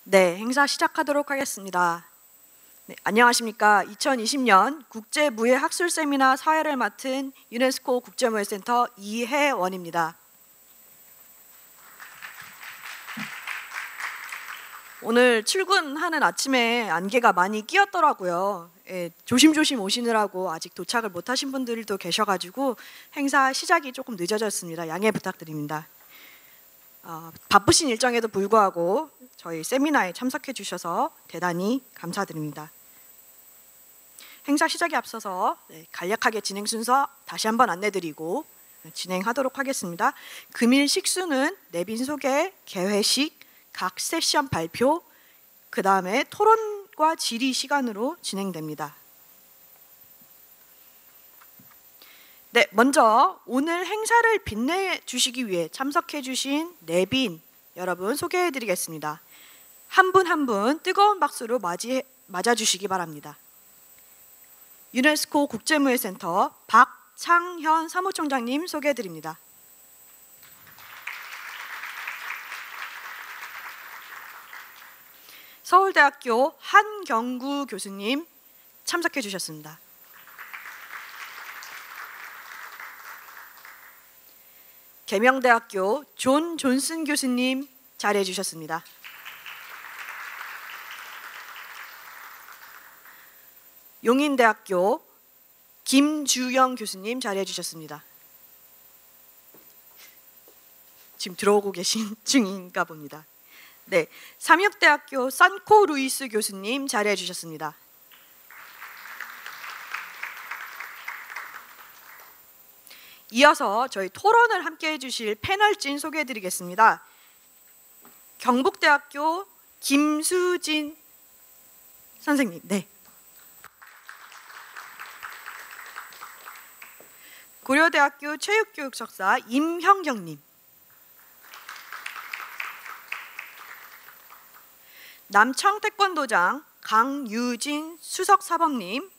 네, 행사 시작하도록 하겠습니다. 네, 안녕하십니까. 2020년 국제무예학술 세미나 사회를 맡은 유네스코 국제무예센터 이혜원입니다. 오늘 출근하는 아침에 안개가 많이 끼었더라고요. 조심조심 오시느라고 아직 도착을 못하신 분들도 계셔가지고 행사 시작이 조금 늦어졌습니다. 양해 부탁드립니다. 바쁘신 일정에도 불구하고 저희 세미나에 참석해 주셔서 대단히 감사드립니다. 행사 시작에 앞서서 간략하게 진행 순서 다시 한번 안내드리고 진행하도록 하겠습니다. 금일 식수는 내빈 소개, 개회식, 각 세션 발표, 그 다음에 토론과 질의 시간으로 진행됩니다. 네, 먼저 오늘 행사를 빛내주시기 위해 참석해 주신 내빈 여러분 소개해 드리겠습니다. 한 분 한 분 뜨거운 박수로 맞아주시기 바랍니다. 유네스코 국제무예센터 박창현 사무총장님 소개해 드립니다. 서울대학교 한경구 교수님 참석해 주셨습니다. 계명대학교 존 존슨 교수님 자리해 주셨습니다. 용인대학교 김주영 교수님 자리해 주셨습니다. 지금 들어오고 계신 중인가 봅니다. 네, 삼육대학교 산코 루이스 교수님 자리해 주셨습니다. 이어서 저희 토론을 함께 해주실 패널진 소개해 드리겠습니다. 경북대학교 김수진 선생님, 네. 고려대학교 체육교육 석사 임형경님, 남청태권도장 강유진 수석사범님,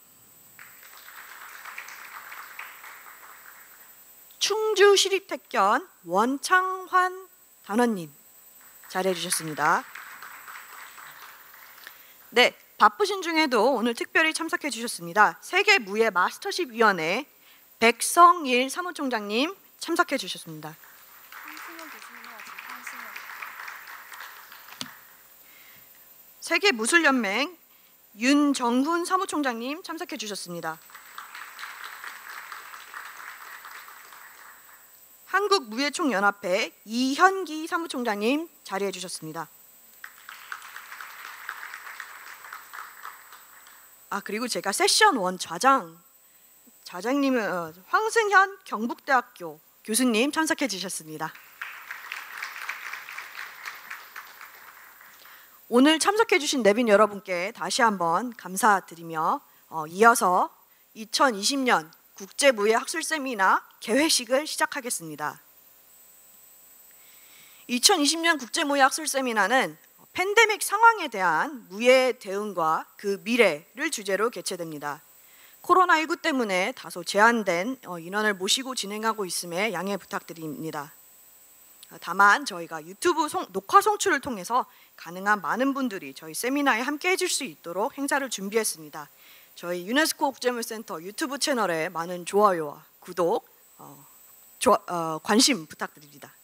충주시립태권 원창환 단원님 자리해 주셨습니다. 네, 바쁘신 중에도 오늘 특별히 참석해 주셨습니다. 세계무예 마스터십 위원회 백성일 사무총장님 참석해 주셨습니다. 세계무술연맹 윤정훈 사무총장님 참석해 주셨습니다. 한국무예총연합회 이현기 사무총장님 자리해 주셨습니다. 그리고 제가 세션 1 좌장님은 황승현 경북대학교 교수님 참석해 주셨습니다. 오늘 참석해 주신 내빈 여러분께 다시 한번 감사드리며 이어서 2020년 국제무예학술 세미나 개회식을 시작하겠습니다. 2020년 국제무예학술 세미나는 팬데믹 상황에 대한 무예 대응과 그 미래를 주제로 개최됩니다. 코로나19 때문에 다소 제한된 인원을 모시고 진행하고 있음에 양해 부탁드립니다. 다만 저희가 유튜브 녹화 송출을 통해서 가능한 많은 분들이 저희 세미나에 함께 해줄 수 있도록 행사를 준비했습니다. 저희 유네스코 국제무예센터 유튜브 채널에 많은 좋아요와 구독, 관심 부탁드립니다.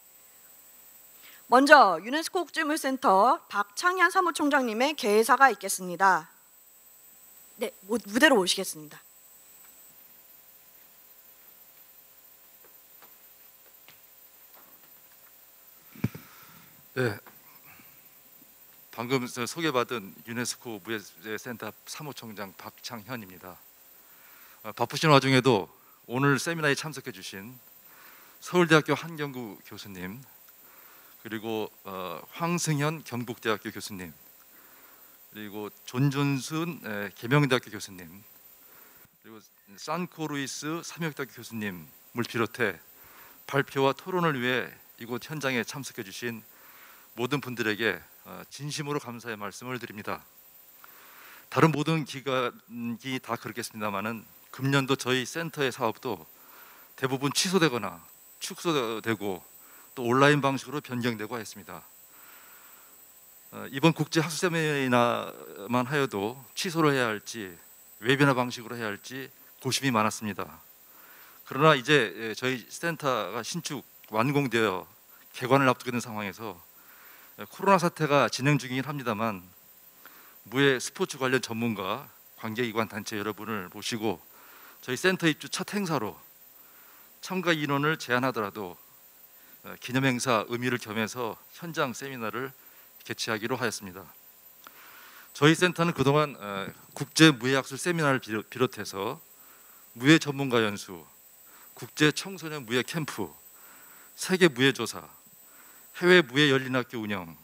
먼저 유네스코 국제무예센터 박창현 사무총장님의 개회사가 있겠습니다. 네, 무대로 오시겠습니다. 네, 방금 소개받은 유네스코 무예센터 사무총장 박창현입니다. 바쁘신 와중에도 오늘 세미나에 참석해 주신 서울대학교 한경구 교수님, 그리고 황승현 경북대학교 교수님, 그리고 존존순 계명대학교 교수님, 그리고 산코루이스 삼육대학교 교수님을 비롯해 발표와 토론을 위해 이곳 현장에 참석해 주신 모든 분들에게 진심으로 감사의 말씀을 드립니다. 다른 모든 기관이 다 그렇겠습니다만은 금년도 저희 센터의 사업도 대부분 취소되거나 축소되고 또 온라인 방식으로 변경되고 했습니다. 이번 국제 학술 세미나만 하여도 취소를 해야 할지 웨비나 방식으로 해야 할지 고심이 많았습니다. 그러나 이제 저희 센터가 신축 완공되어 개관을 앞두게 된 상황에서 코로나 사태가 진행 중이긴 합니다만 무예 스포츠 관련 전문가, 관계기관 단체 여러분을 모시고 저희 센터 입주 첫 행사로 참가 인원을 제한하더라도 기념행사 의미를 겸해서 현장 세미나를 개최하기로 하였습니다. 저희 센터는 그동안 국제 무예학술 세미나를 비롯해서 무예 전문가 연수, 국제 청소년 무예 캠프, 세계 무예 조사, 해외 무예 열린 학교 운영,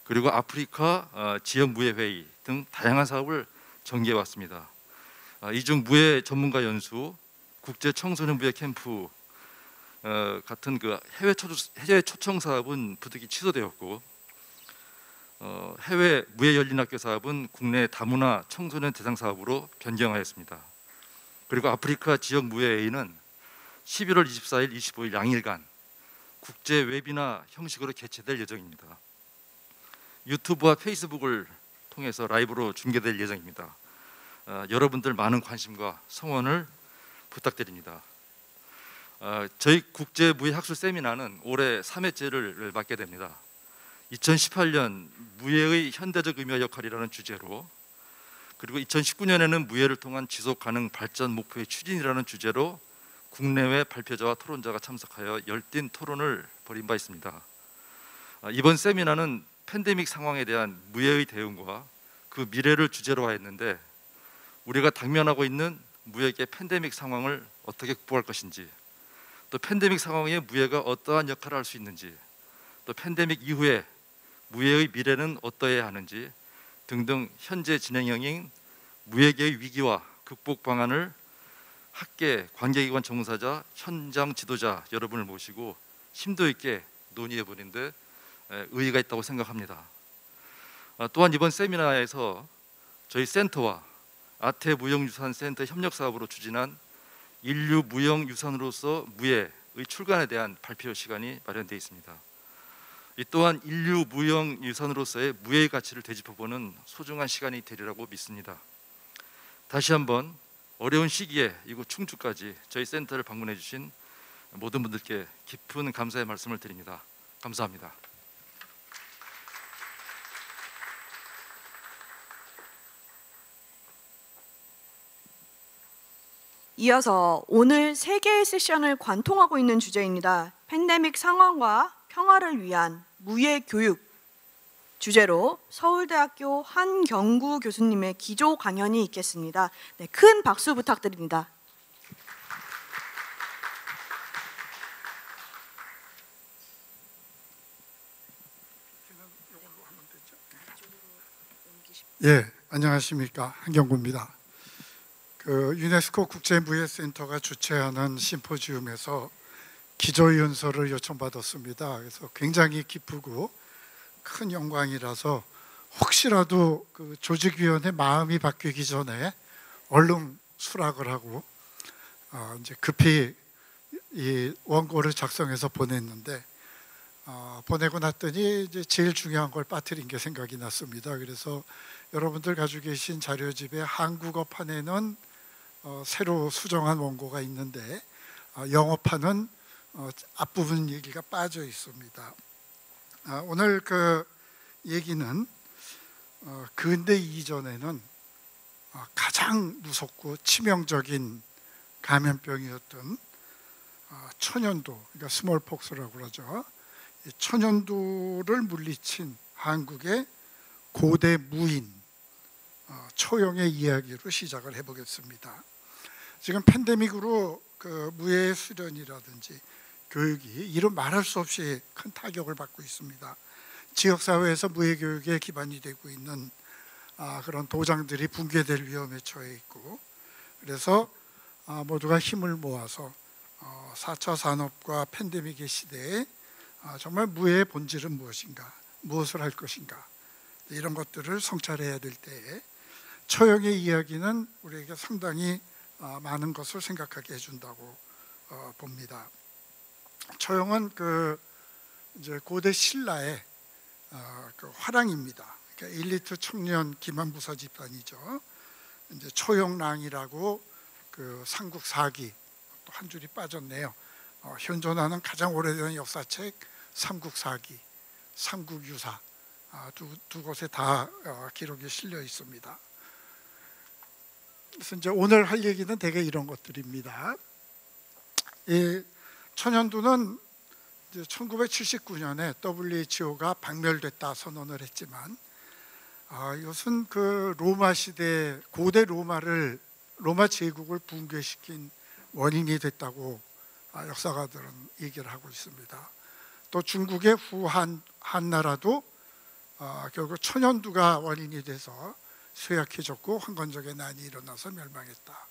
그리고 아프리카 지역 무예 회의 등 다양한 사업을 전개해 왔습니다. 이 중 무예 전문가 연수, 국제 청소년 무예 캠프 같은 그 해외 초청 사업은 부득이 취소되었고, 해외 무예 열린 학교 사업은 국내 다문화 청소년 대상 사업으로 변경하였습니다. 그리고 아프리카 지역 무예 회의는 11월 24일, 25일 양일간 국제 웨비나 형식으로 개최될 예정입니다. 유튜브와 페이스북을 통해서 라이브로 중계될 예정입니다. 여러분들 많은 관심과 성원을 부탁드립니다. 저희 국제 무예 학술 세미나는 올해 3회째를 맡게 됩니다. 2018년 무예의 현대적 의미와 역할이라는 주제로, 그리고 2019년에는 무예를 통한 지속 가능 발전 목표의 추진이라는 주제로 국내외 발표자와 토론자가 참석하여 열띤 토론을 벌인 바 있습니다. 이번 세미나는 팬데믹 상황에 대한 무예의 대응과 그 미래를 주제로 하였는데, 우리가 당면하고 있는 무예계 팬데믹 상황을 어떻게 극복할 것인지, 또 팬데믹 상황에 무예가 어떠한 역할을 할 수 있는지, 또 팬데믹 이후에 무예의 미래는 어떠해야 하는지 등등 현재 진행형인 무예계의 위기와 극복 방안을 학계, 관계기관 전문사자, 현장 지도자 여러분을 모시고 심도 있게 논의해 보는 데 의의가 있다고 생각합니다. 또한 이번 세미나에서 저희 센터와 아태 무형유산센터 협력 사업으로 추진한 인류 무형유산으로서 무예의 출간에 대한 발표 시간이 마련되어 있습니다. 이 또한 인류 무형유산으로서의 무예의 가치를 되짚어보는 소중한 시간이 되리라고 믿습니다. 다시 한번 어려운 시기에 이곳 충주까지 저희 센터를 방문해 주신 모든 분들께 깊은 감사의 말씀을 드립니다. 감사합니다. 이어서 오늘 세 개의 세션을 관통하고 있는 주제입니다. 팬데믹 상황과 평화를 위한 무예 교육 주제로 서울대학교 한경구 교수님의 기조 강연이 있겠습니다. 네, 큰 박수 부탁드립니다. 예, 안녕하십니까, 한경구입니다. 유네스코 국제무예센터가 주최하는 심포지움에서 기조연설을 요청받았습니다. 그래서 굉장히 기쁘고 큰 영광이라서 혹시라도 그 조직위원회 마음이 바뀌기 전에 얼른 수락을 하고 이제 급히 이 원고를 작성해서 보냈는데, 보내고 났더니 이제 제일 중요한 걸 빠뜨린 게 생각이 났습니다. 그래서 여러분들 가지고 계신 자료집에 한국어판에는 새로 수정한 원고가 있는데, 영어판은 앞부분 얘기가 빠져 있습니다. 오늘 그 얘기는 근대 이전에는 가장 무섭고 치명적인 감염병이었던 천연두, 그러니까 스몰폭스라고 그러죠. 천연두를 물리친 한국의 고대 무인 초용의 이야기로 시작을 해보겠습니다. 지금 팬데믹으로 그 무예 수련이라든지 교육이 이루 말할 수 없이 큰 타격을 받고 있습니다. 지역사회에서 무예 교육에 기반이 되고 있는 그런 도장들이 붕괴될 위험에 처해 있고, 그래서 모두가 힘을 모아서 4차 산업과 팬데믹의 시대에 정말 무예의 본질은 무엇인가, 무엇을 할 것인가, 이런 것들을 성찰해야 될 때에 처용의 이야기는 우리에게 상당히 많은 것을 생각하게 해준다고 봅니다. 처용은 이제 고대 신라의 그 화랑입니다. 그러니까 엘리트 청년 기만부사 집단이죠. 이제 초용랑이라고 그 삼국 사기 또 한 줄이 빠졌네요. 현존하는 가장 오래된 역사책 삼국 사기, 삼국 유사 두 곳에 다 기록이 실려 있습니다. 그래서 이제 오늘 할 얘기는 대개 이런 것들입니다. 이 천연두는 1979년에 WHO가 박멸됐다 선언을 했지만 이것은 그 로마 시대 고대 로마 제국을 붕괴시킨 원인이 됐다고 역사가들은 얘기를 하고 있습니다. 또 중국의 한나라도 결국 천연두가 원인이 돼서 쇠약해졌고 황건적의 난이 일어나서 멸망했다.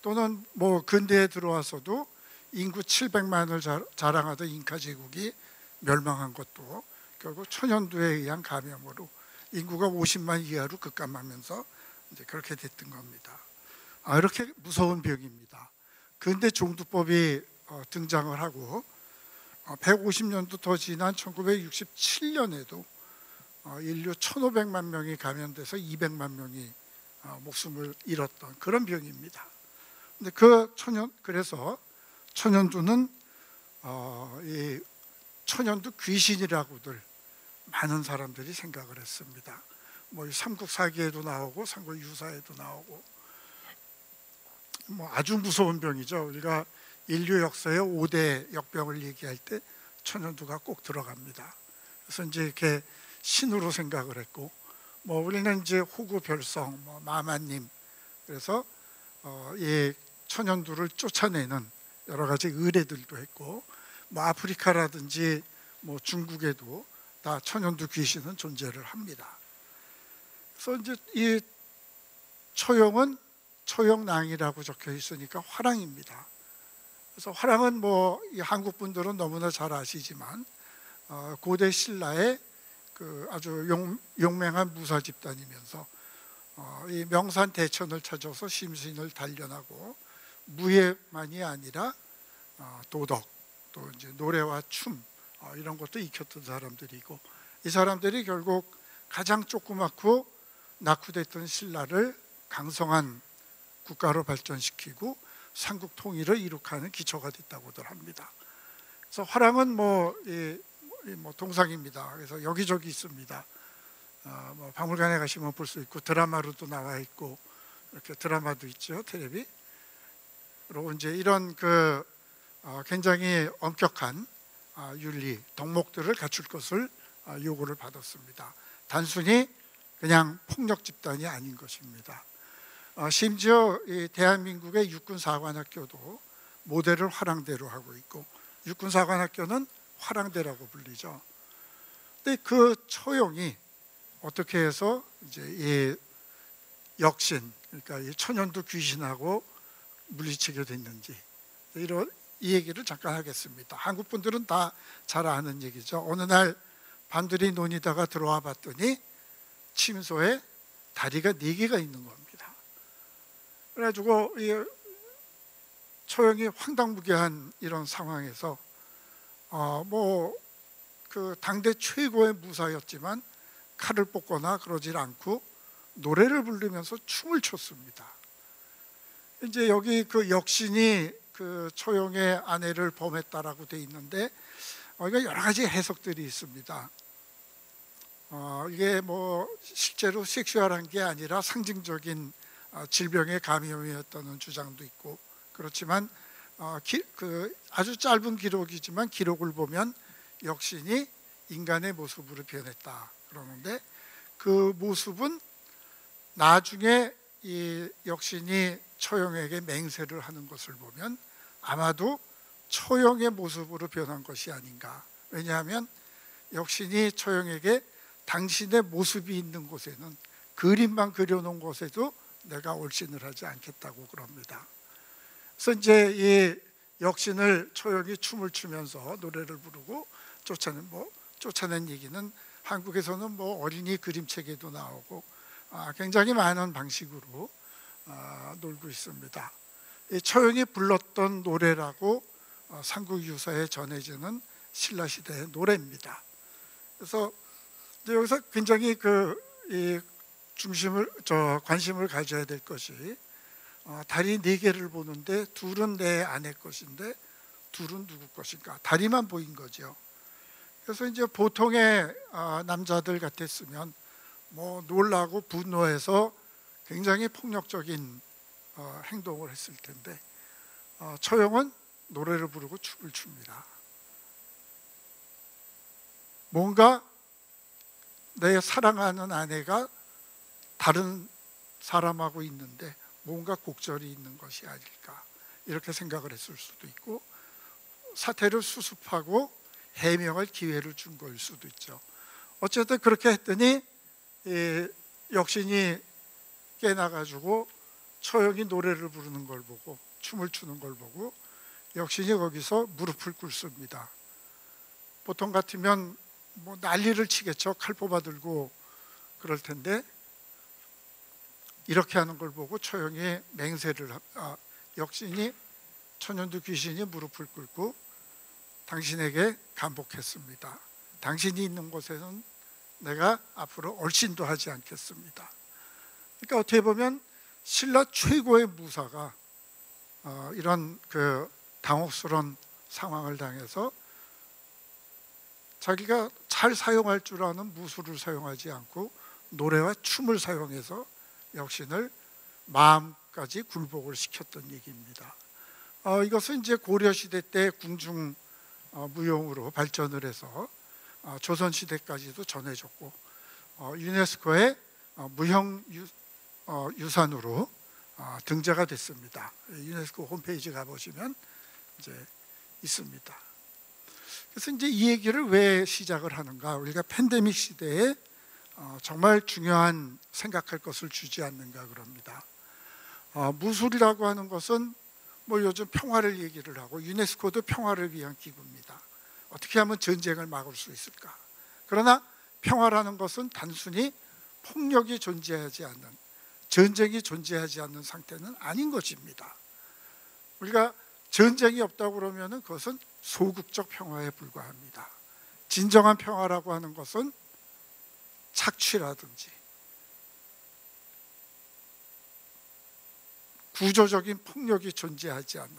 또는 뭐 근대에 들어와서도 인구 700만을 자랑하던 잉카 제국이 멸망한 것도 결국 천연두에 의한 감염으로 인구가 50만 이하로 급감하면서 이제 그렇게 됐던 겁니다. 이렇게 무서운 병입니다. 근대 종두법이 등장을 하고 150년도 더 지난 1967년에도 인류 1,500만 명이 감염돼서 200만 명이 목숨을 잃었던 그런 병입니다. 근데 그래서 천연두는 이 천연두 귀신이라고들 많은 사람들이 생각을 했습니다. 뭐 삼국 사기에도 나오고 삼국 유사에도 나오고 뭐 아주 무서운 병이죠. 우리가 인류 역사의 5대 역병을 얘기할 때 천연두가 꼭 들어갑니다. 그래서 이제 이렇게 신으로 생각을 했고, 뭐 우리는 이제 호구별성, 뭐 마마님, 그래서 이 천연두를 쫓아내는 여러 가지 의뢰들도 했고, 뭐 아프리카라든지 뭐 중국에도 다 천연두 귀신은 존재를 합니다. 그래서 이제 이 초용은 초용랑이라고 적혀 있으니까 화랑입니다. 그래서 화랑은 뭐 이 한국 분들은 너무나 잘 아시지만 고대 신라의 그 아주 용맹한 무사 집단이면서 이 명산 대천을 찾아서 심신을 단련하고 무예만이 아니라 도덕 또 이제 노래와 춤 이런 것도 익혔던 사람들이고, 이 사람들이 결국 가장 조그맣고 낙후됐던 신라를 강성한 국가로 발전시키고 삼국 통일을 이룩하는 기초가 됐다고들 합니다. 그래서 화랑은 뭐 동상입니다. 그래서 여기저기 있습니다. 뭐 박물관에 가시면 볼 수 있고 드라마로도 나와 있고 이렇게 드라마도 있죠, 텔레비. 그리고 이제 이런 그 굉장히 엄격한 윤리 덕목들을 갖출 것을 요구를 받았습니다. 단순히 그냥 폭력 집단이 아닌 것입니다. 심지어 이 대한민국의 육군사관학교도 모델을 화랑대로 하고 있고, 육군사관학교는 화랑대라고 불리죠. 근데 그 초용이 어떻게 해서 이제 이 역신, 그러니까 이 천연두 귀신하고 물리치게 됐는지 이 얘기를 잠깐 하겠습니다. 한국 분들은 다 잘 아는 얘기죠. 어느 날 밤들이 논이다가 들어와 봤더니 침소에 다리가 4개가 있는 겁니다. 그래가지고 이 초용이 황당무계한 이런 상황에서 뭐 그 당대 최고의 무사였지만 칼을 뽑거나 그러질 않고 노래를 부르면서 춤을 췄습니다. 이제 여기 그 역신이 그 초용의 아내를 범했다라고 돼 있는데 이거 여러 가지 해석들이 있습니다. 이게 뭐 실제로 섹슈얼한 게 아니라 상징적인 질병의 감염이었다는 주장도 있고, 그렇지만 그 아주 짧은 기록이지만 기록을 보면 역신이 인간의 모습으로 변했다 그러는데, 그 모습은 나중에 이 역신이 초용에게 맹세를 하는 것을 보면 아마도 초용의 모습으로 변한 것이 아닌가. 왜냐하면 역신이 초용에게 당신의 모습이 있는 곳에는, 그림만 그려놓은 곳에도 내가 올신을 하지 않겠다고 그럽니다. 그래서 이제 이 역신을 초용이 춤을 추면서 노래를 부르고 쫓아낸 얘기는 한국에서는 뭐 어린이 그림책에도 나오고 굉장히 많은 방식으로 놀고 있습니다. 이 초용이 불렀던 노래라고 삼국유사에 전해지는 신라시대의 노래입니다. 그래서 근데 여기서 굉장히 이 관심을 가져야 될 것이 다리 4개를 보는데 둘은 내 아내 것인데 둘은 누구 것인가? 다리만 보인 거죠. 그래서 이제 보통의 남자들 같았으면 뭐 놀라고 분노해서 굉장히 폭력적인 행동을 했을 텐데 처형은 노래를 부르고 춤을 춥니다. 뭔가 내 사랑하는 아내가 다른 사람하고 있는데 뭔가 곡절이 있는 것이 아닐까 이렇게 생각을 했을 수도 있고 사태를 수습하고 해명할 기회를 준 거일 수도 있죠. 어쨌든 그렇게 했더니 역신이 깨나가지고 처형이 노래를 부르는 걸 보고 춤을 추는 걸 보고 역신이 거기서 무릎을 꿇습니다. 보통 같으면 뭐 난리를 치겠죠. 칼 뽑아 들고 그럴 텐데 이렇게 하는 걸 보고 처형이 맹세를 역신이 천연두 귀신이 무릎을 꿇고 당신에게 간복했습니다. 당신이 있는 곳에는 내가 앞으로 얼씬도 하지 않겠습니다. 그러니까 어떻게 보면 신라 최고의 무사가 이런 당혹스러운 상황을 당해서 자기가 잘 사용할 줄 아는 무술을 사용하지 않고 노래와 춤을 사용해서 역신을 마음까지 굴복을 시켰던 얘기입니다. 이것은 이제 고려시대 때 궁중 무용으로 발전을 해서 조선시대까지도 전해졌고 유네스코의 무형 유산으로 등재가 됐습니다. 유네스코 홈페이지 가보시면 이제 있습니다. 그래서 이제 이 얘기를 왜 시작을 하는가? 우리가 팬데믹 시대에 정말 중요한 생각할 것을 주지 않는가 그럽니다. 무술이라고 하는 것은 뭐 요즘 평화를 얘기를 하고 유네스코도 평화를 위한 기구입니다. 어떻게 하면 전쟁을 막을 수 있을까? 그러나 평화라는 것은 단순히 폭력이 존재하지 않는, 전쟁이 존재하지 않는 상태는 아닌 것입니다. 우리가 전쟁이 없다고 그러면 그것은 소극적 평화에 불과합니다. 진정한 평화라고 하는 것은 착취라든지 구조적인 폭력이 존재하지 않는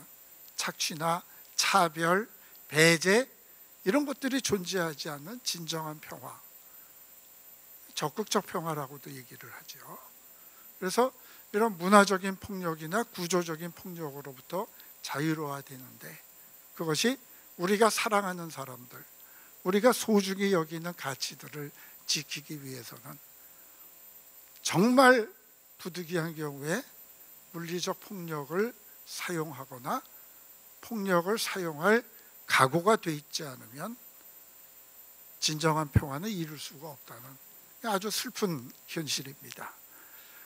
착취나 차별, 배제 이런 것들이 존재하지 않는 진정한 평화, 적극적 평화라고도 얘기를 하죠. 그래서 이런 문화적인 폭력이나 구조적인 폭력으로부터 자유로워되는데 그것이 우리가 사랑하는 사람들, 우리가 소중히 여기는 가치들을 지키기 위해서는 정말 부득이한 경우에 물리적 폭력을 사용하거나 폭력을 사용할 각오가 돼 있지 않으면 진정한 평화는 이룰 수가 없다는 아주 슬픈 현실입니다.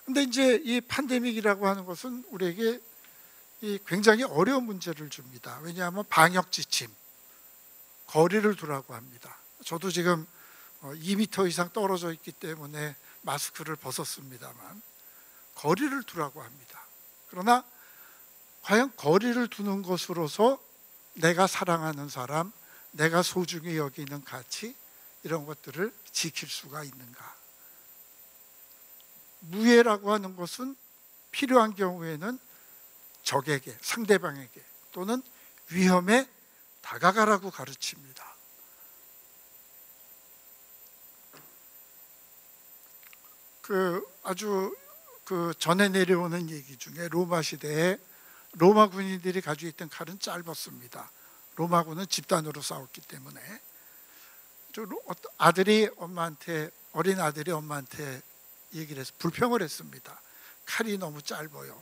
그런데 이제 이 팬데믹이라고 하는 것은 우리에게 굉장히 어려운 문제를 줍니다. 왜냐하면 방역 지침, 거리를 두라고 합니다. 저도 지금 2m 이상 떨어져 있기 때문에 마스크를 벗었습니다만 거리를 두라고 합니다. 그러나 과연 거리를 두는 것으로서 내가 사랑하는 사람, 내가 소중히 여기는 가치 이런 것들을 지킬 수가 있는가? 무예라고 하는 것은 필요한 경우에는 적에게, 상대방에게 또는 위험에 다가가라고 가르칩니다. 아주 전에 내려오는 얘기 중에 로마 시대에 로마 군인들이 가지고 있던 칼은 짧았습니다. 로마군은 집단으로 싸웠기 때문에 어린 아들이 엄마한테 얘기를 해서 불평을 했습니다. 칼이 너무 짧아요.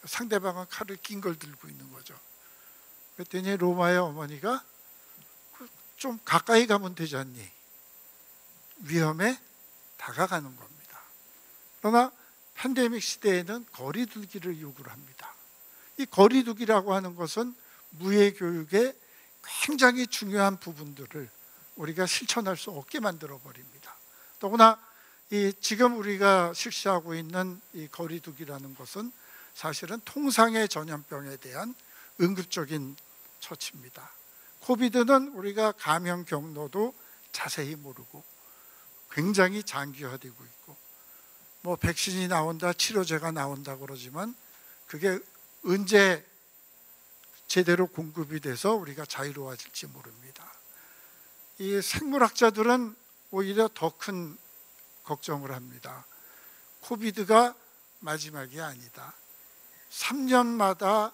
상대방은 칼을 긴 걸 들고 있는 거죠. 그랬더니 로마의 어머니가 좀 가까이 가면 되지 않니? 위험에 다가가는 겁니다. 그러나 팬데믹 시대에는 거리 두기를 요구를 합니다. 이 거리 두기라고 하는 것은 무예 교육의 굉장히 중요한 부분들을 우리가 실천할 수 없게 만들어 버립니다. 더구나 지금 우리가 실시하고 있는 이 거리 두기라는 것은 사실은 통상의 전염병에 대한 응급적인 처치입니다. 코비드는 우리가 감염 경로도 자세히 모르고 굉장히 장기화되고 있고, 뭐 백신이 나온다, 치료제가 나온다 그러지만 그게 언제 제대로 공급이 돼서 우리가 자유로워질지 모릅니다. 이 생물학자들은 오히려 더 큰 걱정을 합니다. 코비드가 마지막이 아니다. 3년마다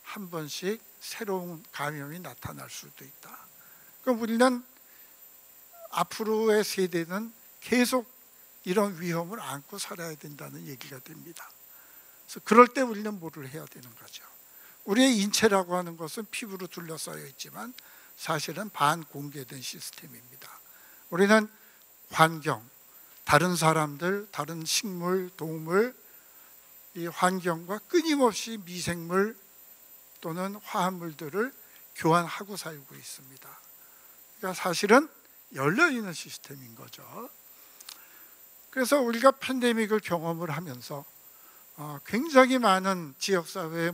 한 번씩 새로운 감염이 나타날 수도 있다. 그럼 우리는 앞으로의 세대는 계속 이런 위험을 안고 살아야 된다는 얘기가 됩니다. 그래서 그럴 때 우리는 뭐를 해야 되는 거죠? 우리의 인체라고 하는 것은 피부로 둘러싸여 있지만 사실은 반공개된 시스템입니다. 우리는 환경, 다른 사람들, 다른 식물, 동물, 이 환경과 끊임없이 미생물 또는 화합물들을 교환하고 살고 있습니다. 그러니까 사실은 열려있는 시스템인 거죠. 그래서 우리가 팬데믹을 경험을 하면서 굉장히 많은 지역사회의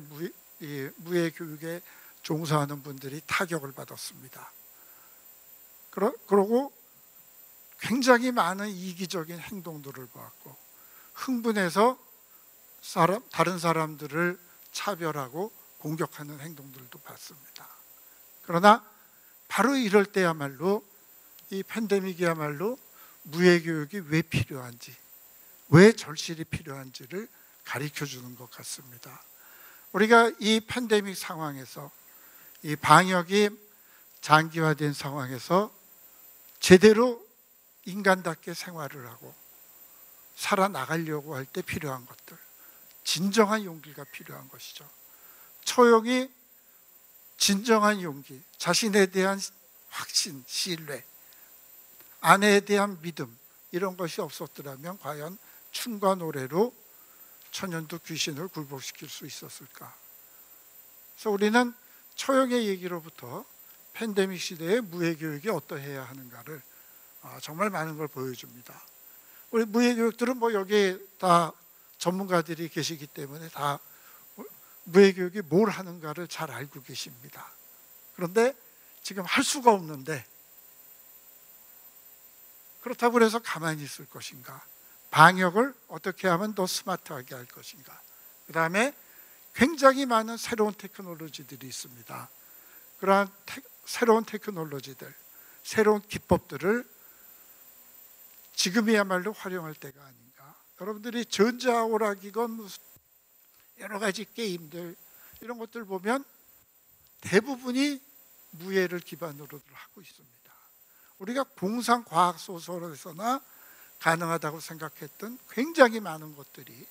무예교육에 종사하는 분들이 타격을 받았습니다. 그러고 굉장히 많은 이기적인 행동들을 보았고, 흥분해서 다른 사람들을 차별하고 공격하는 행동들도 봤습니다. 그러나 바로 이럴 때야말로 이 팬데믹이야말로 무예교육이 왜 필요한지, 왜 절실히 필요한지를 가르쳐주는 것 같습니다. 우리가 이 팬데믹 상황에서, 이 방역이 장기화된 상황에서 제대로 인간답게 생활을 하고 살아나가려고 할 때 필요한 것들, 진정한 용기가 필요한 것이죠. 처용이 진정한 용기, 자신에 대한 확신, 신뢰, 아내에 대한 믿음, 이런 것이 없었더라면 과연 춤과 노래로 천연두 귀신을 굴복시킬 수 있었을까? 그래서 우리는 처용의 얘기로부터 팬데믹 시대의 무예교육이 어떠해야 하는가를 정말 많은 걸 보여줍니다. 우리 무예교육들은 뭐 여기 다 전문가들이 계시기 때문에 다 무예교육이 뭘 하는가를 잘 알고 계십니다. 그런데 지금 할 수가 없는데, 그렇다고 해서 가만히 있을 것인가? 방역을 어떻게 하면 더 스마트하게 할 것인가? 그 다음에 굉장히 많은 새로운 테크놀로지들이 있습니다. 그러한 새로운 테크놀로지들, 새로운 기법들을 지금이야말로 활용할 때가 아닌가. 여러분들이 전자오락이건 무슨 여러 가지 게임들, 이런 것들 보면 대부분이 무예를 기반으로 하고 있습니다. 우리가 공상과학소설에서나 가능하다고 생각했던 굉장히 많은 것들이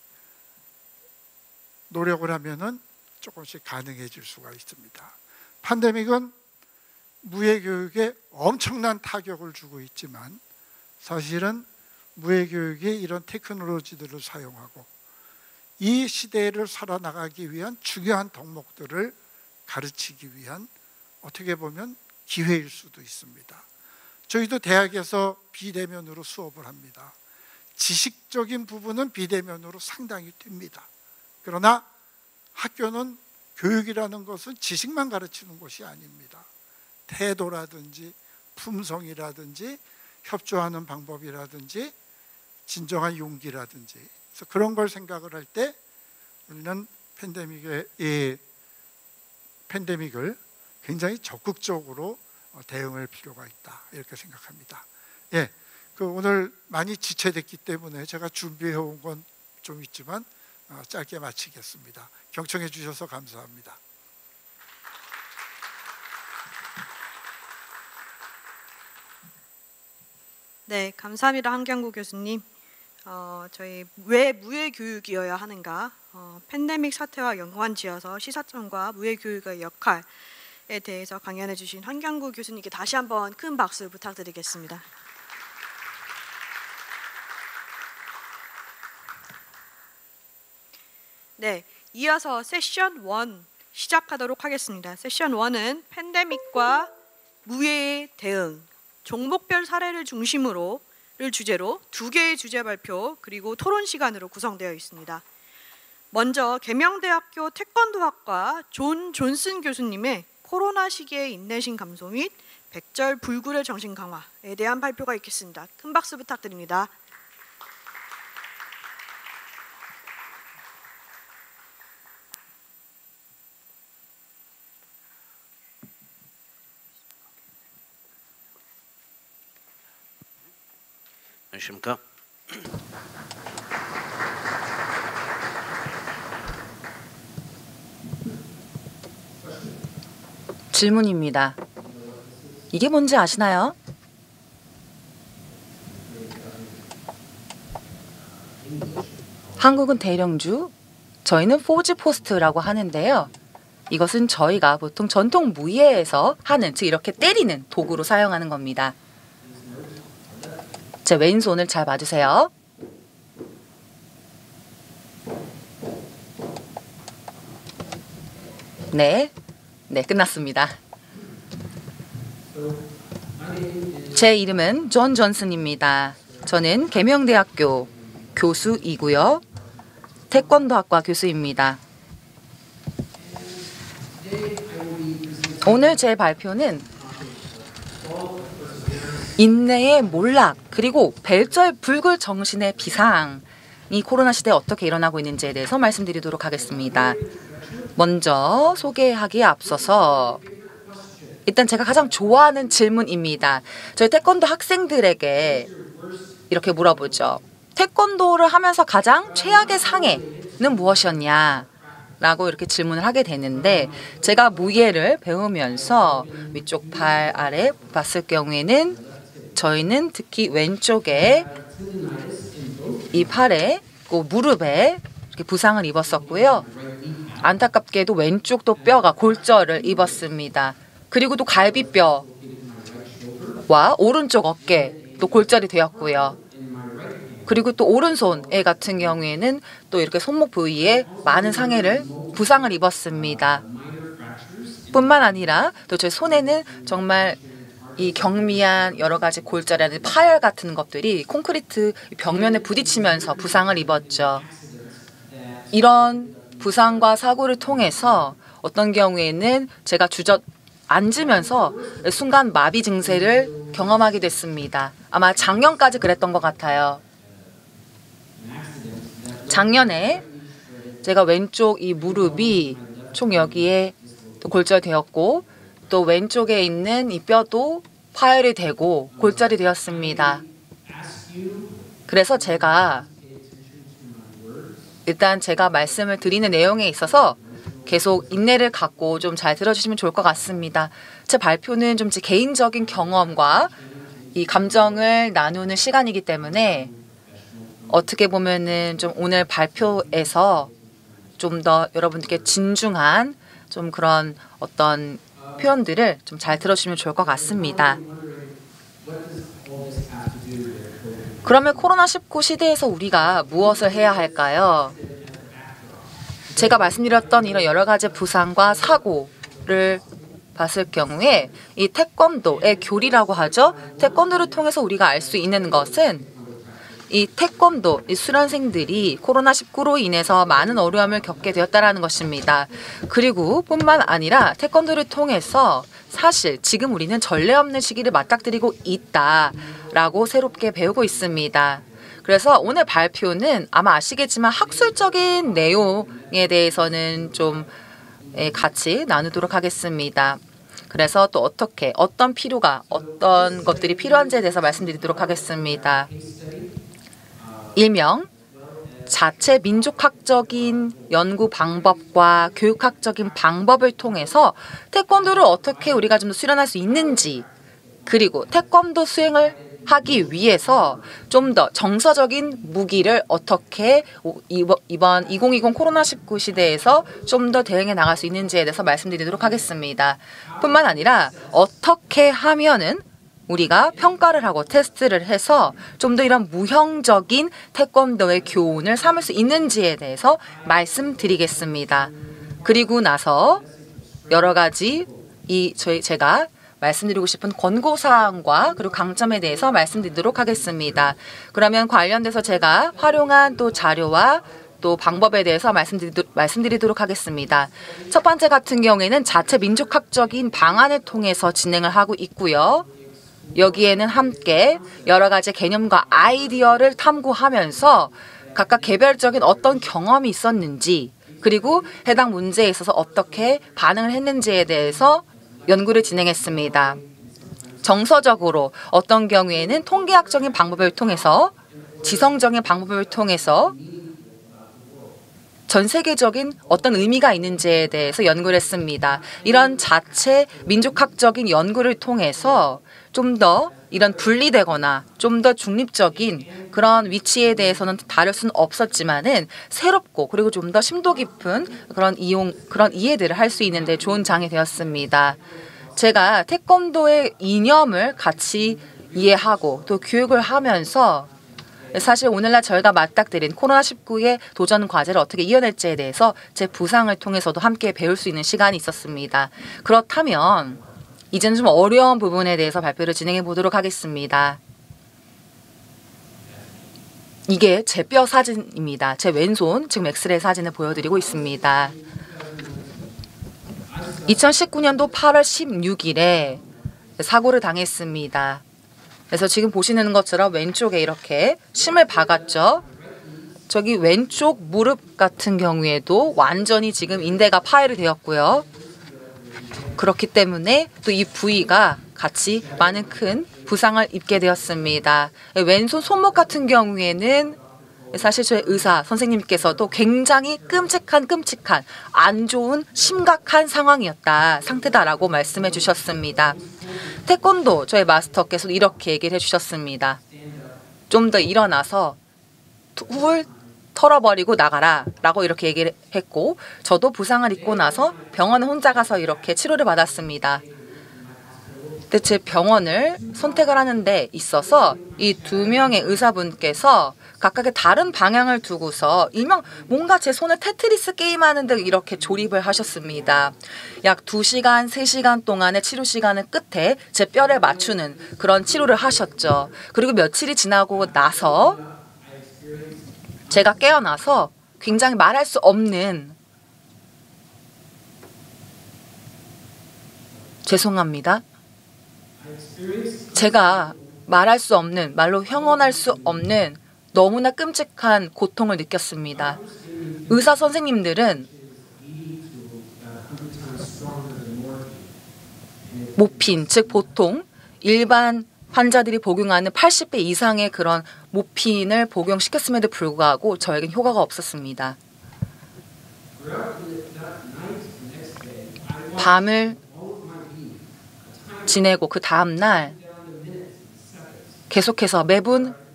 노력을 하면은 조금씩 가능해질 수가 있습니다. 팬데믹은 무예교육에 엄청난 타격을 주고 있지만 사실은 무예교육이 이런 테크놀로지들을 사용하고 이 시대를 살아나가기 위한 중요한 덕목들을 가르치기 위한 어떻게 보면 기회일 수도 있습니다. 저희도 대학에서 비대면으로 수업을 합니다. 지식적인 부분은 비대면으로 상당히 됩니다. 그러나 학교는 교육이라는 것은 지식만 가르치는 것이 아닙니다. 태도라든지 품성이라든지 협조하는 방법이라든지 진정한 용기라든지, 그래서 그런 걸 생각을 할 때 우리는 팬데믹을 굉장히 적극적으로 대응할 필요가 있다, 이렇게 생각합니다. 예, 오늘 많이 지체됐기 때문에 제가 준비해 온 건 좀 있지만 짧게 마치겠습니다. 경청해 주셔서 감사합니다. 네, 감사합니다, 한경구 교수님. 저희 왜 무예교육이어야 하는가, 팬데믹 사태와 연관지어서 시사점과 무예교육의 역할에 대해서 강연해 주신 한경구 교수님께 다시 한번 큰 박수 부탁드리겠습니다. 네, 이어서 세션 1 시작하도록 하겠습니다. 세션 1은 팬데믹과 무예의 대응, 종목별 사례를 중심으로 주제로 2개의 주제 발표 그리고 토론 시간으로 구성되어 있습니다. 먼저 계명대학교 태권도학과 존 존슨 교수님의 코로나 시기의 인내심 감소 및 백절 불굴의 정신 강화에 대한 발표가 있겠습니다. 큰 박수 부탁드립니다. 안녕하십니까. 질문입니다. 이게 뭔지 아시나요? 한국은 대령주, 저희는 포지 포스트라고 하는데요. 이것은 저희가 보통 전통 무예에서 하는, 즉 이렇게 때리는 도구로 사용하는 겁니다. 제 왼손을 잘 봐주세요. 네, 끝났습니다. 제 이름은 존 존슨입니다. 저는 계명대학교 교수이고요. 태권도학과 교수입니다. 오늘 제 발표는 인내의 몰락 그리고 벨절불굴 정신의 비상이 코로나 시대에 어떻게 일어나고 있는지에 대해서 말씀드리도록 하겠습니다. 먼저 소개하기에 앞서서 일단 제가 가장 좋아하는 질문입니다. 저희 태권도 학생들에게 이렇게 물어보죠. 태권도를 하면서 가장 최악의 상해는 무엇이었냐? 라고 이렇게 질문을 하게 되는데, 제가 무예를 배우면서 위쪽 팔 아래 봤을 경우에는 저희는 특히 왼쪽에 이 팔에 무릎에 이렇게 부상을 입었었고요. 안타깝게도 왼쪽도 뼈가 골절을 입었습니다. 그리고 또 갈비뼈와 오른쪽 어깨 또 골절이 되었고요. 그리고 또 오른손에 같은 경우에는 또 이렇게 손목 부위에 많은 부상을 입었습니다. 뿐만 아니라 또 제 손에는 정말 이 경미한 여러 가지 골절이나 파열 같은 것들이 콘크리트 벽면에 부딪히면서 부상을 입었죠. 이런 부상과 사고를 통해서 어떤 경우에는 제가 앉으면서 순간 마비 증세를 경험하게 됐습니다. 아마 작년까지 그랬던 것 같아요. 작년에 제가 왼쪽 이 무릎이 총 여기에 또 골절되었고, 또 왼쪽에 있는 이 뼈도 파열이 되고 골절이 되었습니다. 그래서 일단 제가 말씀을 드리는 내용에 있어서 계속 인내를 갖고 좀 잘 들어주시면 좋을 것 같습니다. 제 발표는 좀 제 개인적인 경험과 이 감정을 나누는 시간이기 때문에 어떻게 보면은 좀 오늘 발표에서 좀 더 여러분들께 진중한 좀 그런 어떤 표현들을 좀 잘 들어주시면 좋을 것 같습니다. 그러면 코로나19 시대에서 우리가 무엇을 해야 할까요? 제가 말씀드렸던 이런 여러 가지 부상과 사고를 봤을 경우에 이 태권도의 교리라고 하죠. 태권도를 통해서 우리가 알 수 있는 것은 이 태권도, 이 수련생들이 코로나19로 인해서 많은 어려움을 겪게 되었다는 것입니다. 그리고 뿐만 아니라 태권도를 통해서 사실 지금 우리는 전례 없는 시기를 맞닥뜨리고 있다라고 새롭게 배우고 있습니다. 그래서 오늘 발표는 아마 아시겠지만 학술적인 내용에 대해서는 좀 같이 나누도록 하겠습니다. 그래서 또 어떤 것들이 필요한지에 대해서 말씀드리도록 하겠습니다. 일명 자체 민족학적인 연구 방법과 교육학적인 방법을 통해서 태권도를 어떻게 우리가 좀 더 수련할 수 있는지, 그리고 태권도 수행을 하기 위해서 좀 더 정서적인 무기를 어떻게 이번 2020 코로나19 시대에서 좀 더 대응해 나갈 수 있는지에 대해서 말씀드리도록 하겠습니다. 뿐만 아니라 어떻게 하면은 우리가 평가를 하고 테스트를 해서 좀 더 이런 무형적인 태권도의 교훈을 삼을 수 있는지에 대해서 말씀드리겠습니다. 그리고 나서 여러 가지 제가 말씀드리고 싶은 권고사항과 그리고 강점에 대해서 말씀드리도록 하겠습니다. 그러면 관련돼서 제가 활용한 또 자료와 또 방법에 대해서 말씀드리도록 하겠습니다. 첫 번째 같은 경우에는 자체 민족학적인 방안을 통해서 진행을 하고 있고요. 여기에는 함께 여러 가지 개념과 아이디어를 탐구하면서 각각 개별적인 어떤 경험이 있었는지, 그리고 해당 문제에 있어서 어떻게 반응을 했는지에 대해서 연구를 진행했습니다. 정서적으로 어떤 경우에는 통계학적인 방법을 통해서, 지성적인 방법을 통해서 전 세계적인 어떤 의미가 있는지에 대해서 연구를 했습니다. 이런 자체 민족학적인 연구를 통해서 좀 더 이런 분리되거나 좀 더 중립적인 그런 위치에 대해서는 다룰 수는 없었지만은 새롭고 그리고 좀 더 심도 깊은 그런 이해들을 할 수 있는데 좋은 장이 되었습니다. 제가 태권도의 이념을 같이 이해하고 또 교육을 하면서 사실 오늘날 저희가 맞닥뜨린 코로나19의 도전 과제를 어떻게 이겨낼지에 대해서 제 부상을 통해서도 함께 배울 수 있는 시간이 있었습니다. 그렇다면 이제는 좀 어려운 부분에 대해서 발표를 진행해 보도록 하겠습니다. 이게 제 뼈 사진입니다. 제 왼손, 지금 엑스레이 사진을 보여드리고 있습니다. 2019년도 8월 16일에 사고를 당했습니다. 그래서 지금 보시는 것처럼 왼쪽에 이렇게 심을 박았죠. 저기 왼쪽 무릎 같은 경우에도 완전히 지금 인대가 파열이 되었고요. 그렇기 때문에 또 이 부위가 같이 많은 큰 부상을 입게 되었습니다. 왼손 손목 같은 경우에는 사실 저희 의사 선생님께서도 굉장히 끔찍한 안 좋은 심각한 상태다라고 말씀해 주셨습니다. 태권도 저희 마스터께서도 이렇게 얘기를 해주셨습니다. 좀 더 일어나서 훌 털어버리고 나가라 라고 이렇게 얘기를 했고, 저도 부상을 입고 나서 병원에 혼자 가서 이렇게 치료를 받았습니다. 근데 제 병원을 선택을 하는 데 있어서 이 두 명의 의사분께서 각각의 다른 방향을 두고서 일명 뭔가 제 손을 테트리스 게임하는데 이렇게 조립을 하셨습니다. 약 2시간, 3시간 동안의 치료 시간을 끝에 제 뼈를 맞추는 그런 치료를 하셨죠. 그리고 며칠이 지나고 나서 제가 깨어나서 굉장히 말할 수 없는, 죄송합니다. 제가 말할 수 없는, 말로 형언할 수 없는 너무나 끔찍한 고통을 느꼈습니다. 의사 선생님들은 모핀, 즉 보통 일반 환자들이 복용하는 80배 이상의 그런 모핀을 복용시켰음에도 불구하고 저에겐 효과가 없었습니다. 밤을 지내고 그 다음날 계속해서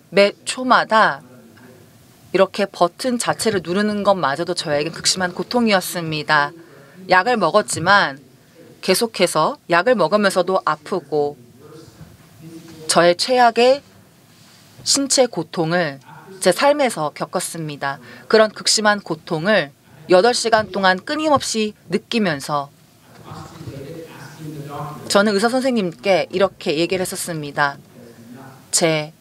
매 초마다 이렇게 버튼 자체를 누르는 것마저도 저에겐 극심한 고통이었습니다. 약을 먹었지만 계속해서 약을 먹으면서도 아프고 저의 최악의 신체 고통을 제 삶에서 겪었습니다. 그런 극심한 고통을 8시간 동안 끊임없이 느끼면서 저는 의사 선생님께 이렇게 얘기를 했었습니다. 제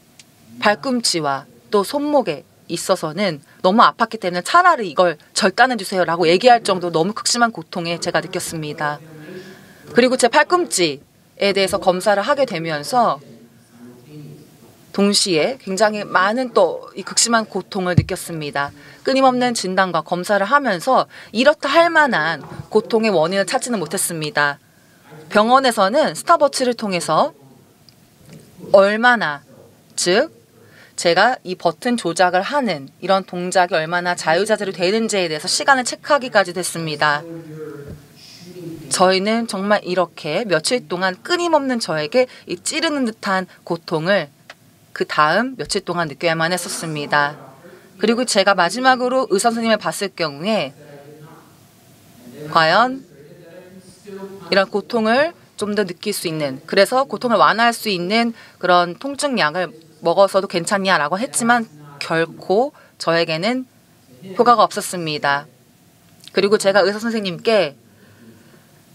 발꿈치와 또 손목에 있어서는 너무 아팠기 때문에 차라리 이걸 절단해 주세요 라고 얘기할 정도로 너무 극심한 고통에 제가 느꼈습니다. 그리고 제 팔꿈치에 대해서 검사를 하게 되면서 동시에 굉장히 많은 또 이 극심한 고통을 느꼈습니다. 끊임없는 진단과 검사를 하면서 이렇다 할 만한 고통의 원인을 찾지는 못했습니다. 병원에서는 스탑워치를 통해서 얼마나, 즉 제가 이 버튼 조작을 하는 이런 동작이 얼마나 자유자재로 되는지에 대해서 시간을 체크하기까지 됐습니다. 저희는 정말 이렇게 며칠 동안 끊임없는 저에게 이 찌르는 듯한 고통을 그 다음 며칠 동안 느껴야만 했었습니다. 그리고 제가 마지막으로 의사 선생님을 봤을 경우에 과연 이런 고통을 좀 더 느낄 수 있는, 그래서 고통을 완화할 수 있는 그런 통증 약을 먹어서도 괜찮냐라고 했지만 결코 저에게는 효과가 없었습니다. 그리고 제가 의사 선생님께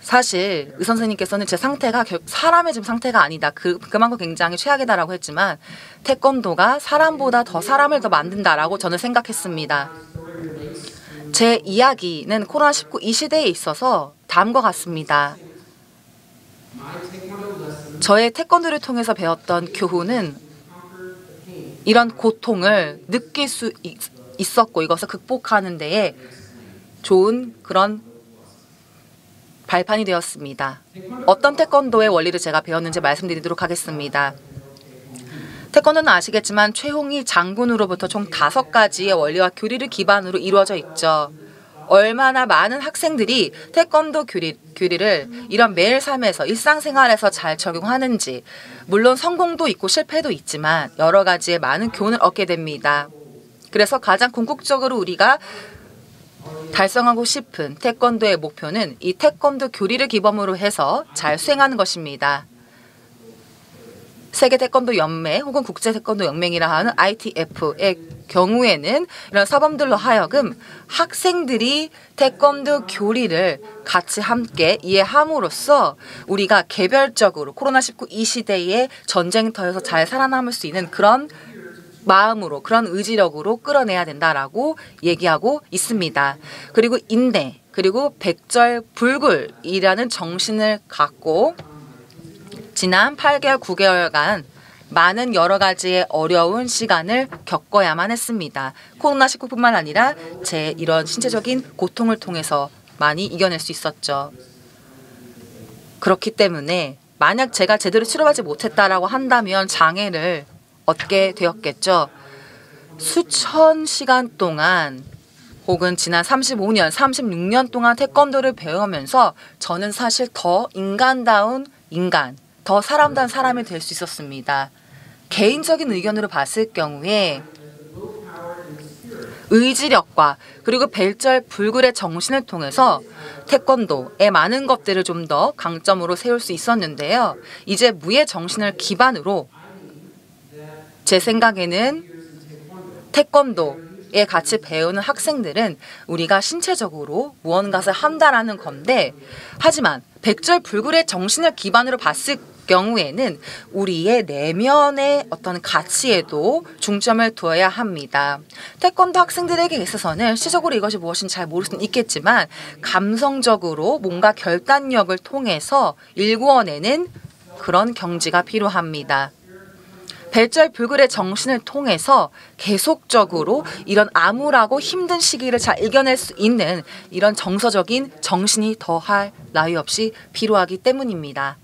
사실 의사 선생님께서는 제 상태가 사람의 지금 상태가 아니다, 그만큼 굉장히 최악이다라고 했지만 태권도가 사람보다 더 사람을 더 만든다라고 저는 생각했습니다. 제 이야기는 코로나19 이 시대에 있어서 다음과 같습니다. 저의 태권도를 통해서 배웠던 교훈은 이런 고통을 느낄 수 있었고 이것을 극복하는 데에 좋은 그런 발판이 되었습니다. 어떤 태권도의 원리를 제가 배웠는지 말씀드리도록 하겠습니다. 태권도는 아시겠지만 최홍희 장군으로부터 총 5가지의 원리와 교리를 기반으로 이루어져 있죠. 얼마나 많은 학생들이 태권도 교리를 이런 매일 삶에서 일상생활에서 잘 적용하는지, 물론 성공도 있고 실패도 있지만 여러 가지의 많은 교훈을 얻게 됩니다. 그래서 가장 궁극적으로 우리가 달성하고 싶은 태권도의 목표는 이 태권도 교리를 기반으로 해서 잘 수행하는 것입니다. 세계 태권도 연맹 혹은 국제 태권도 연맹이라 하는 ITF의 경우에는 이런 사범들로 하여금 학생들이 태권도 교리를 같이 함께 이해함으로써 우리가 개별적으로 코로나19 이 시대의 전쟁터에서 잘 살아남을 수 있는 그런 마음으로, 그런 의지력으로 끌어내야 된다라고 얘기하고 있습니다. 그리고 인내, 그리고 백절불굴이라는 정신을 갖고 지난 8개월, 9개월간 많은 여러 가지의 어려운 시간을 겪어야만 했습니다. 코로나19뿐만 아니라 제 이런 신체적인 고통을 통해서 많이 이겨낼 수 있었죠. 그렇기 때문에 만약 제가 제대로 치료받지 못했다라고 한다면 장애를 얻게 되었겠죠. 수천 시간 동안 혹은 지난 35년, 36년 동안 태권도를 배우면서 저는 사실 더 인간다운 인간, 더 사람다운 사람이 될 수 있었습니다. 개인적인 의견으로 봤을 경우에 의지력과 그리고 벨절불굴의 정신을 통해서 태권도의 많은 것들을 좀 더 강점으로 세울 수 있었는데요. 이제 무의 정신을 기반으로 제 생각에는 태권도에 같이 배우는 학생들은 우리가 신체적으로 무언가를 한다라는 건데, 하지만 백절불굴의 정신을 기반으로 봤을 경우에는 우리의 내면의 어떤 가치에도 중점을 두어야 합니다. 태권도 학생들에게 있어서는 시적으로 이것이 무엇인지 잘 모를 수는 있겠지만 감성적으로 뭔가 결단력을 통해서 일구어내는 그런 경지가 필요합니다. 벨절불굴의 정신을 통해서 계속적으로 이런 암울하고 힘든 시기를 잘 이겨낼 수 있는 이런 정서적인 정신이 더할 나위 없이 필요하기 때문입니다.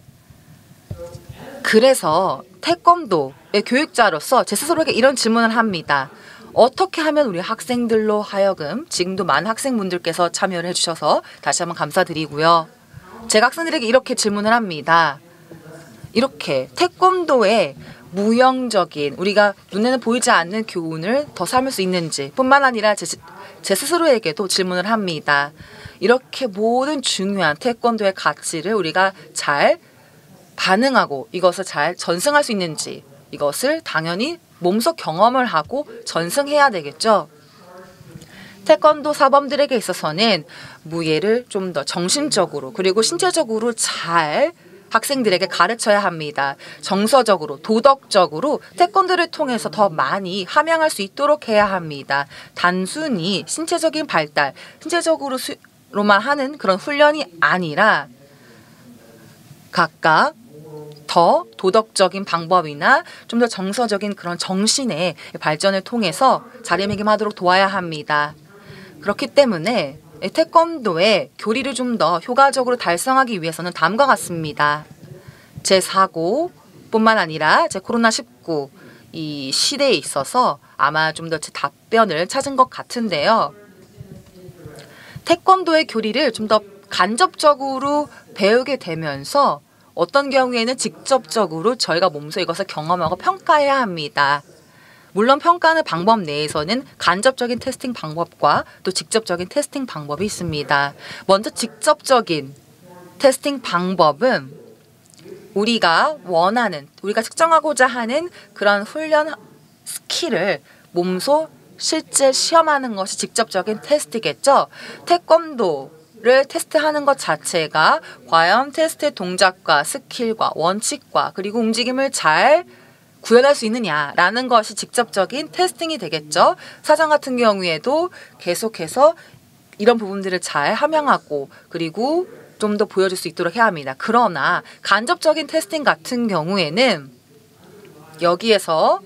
그래서 태권도의 교육자로서 제 스스로에게 이런 질문을 합니다. 어떻게 하면 우리 학생들로 하여금, 지금도 많은 학생분들께서 참여를 해주셔서 다시 한번 감사드리고요. 제가 학생들에게 이렇게 질문을 합니다. 이렇게 태권도의 무형적인, 우리가 눈에는 보이지 않는 교훈을 더 삼을 수 있는지 뿐만 아니라 제 스스로에게도 질문을 합니다. 이렇게 모든 중요한 태권도의 가치를 우리가 잘 반응하고 이것을 잘 전승할 수 있는지, 이것을 당연히 몸소 경험을 하고 전승해야 되겠죠. 태권도 사범들에게 있어서는 무예를 좀 더 정신적으로 그리고 신체적으로 잘 학생들에게 가르쳐야 합니다. 정서적으로, 도덕적으로 태권도를 통해서 더 많이 함양할 수 있도록 해야 합니다. 단순히 신체적인 발달, 신체적으로만 하는 그런 훈련이 아니라 각각 더 도덕적인 방법이나 좀 더 정서적인 그런 정신의 발전을 통해서 자리매김하도록 도와야 합니다. 그렇기 때문에 태권도의 교리를 좀 더 효과적으로 달성하기 위해서는 다음과 같습니다. 제 사고뿐만 아니라 제 코로나19 이 시대에 있어서 아마 좀 더 제 답변을 찾은 것 같은데요. 태권도의 교리를 좀 더 간접적으로 배우게 되면서 어떤 경우에는 직접적으로 저희가 몸소 이것을 경험하고 평가해야 합니다. 물론 평가하는 방법 내에서는 간접적인 테스팅 방법과 또 직접적인 테스팅 방법이 있습니다. 먼저 직접적인 테스팅 방법은 우리가 원하는, 우리가 측정하고자 하는 그런 훈련 스킬을 몸소 실제 시험하는 것이 직접적인 테스트겠죠. 태권도를 테스트하는 것 자체가 과연 테스트의 동작과 스킬과 원칙과 그리고 움직임을 잘 구현할 수 있느냐라는 것이 직접적인 테스팅이 되겠죠. 사전 같은 경우에도 계속해서 이런 부분들을 잘 함양하고 그리고 좀 더 보여줄 수 있도록 해야 합니다. 그러나 간접적인 테스팅 같은 경우에는 여기에서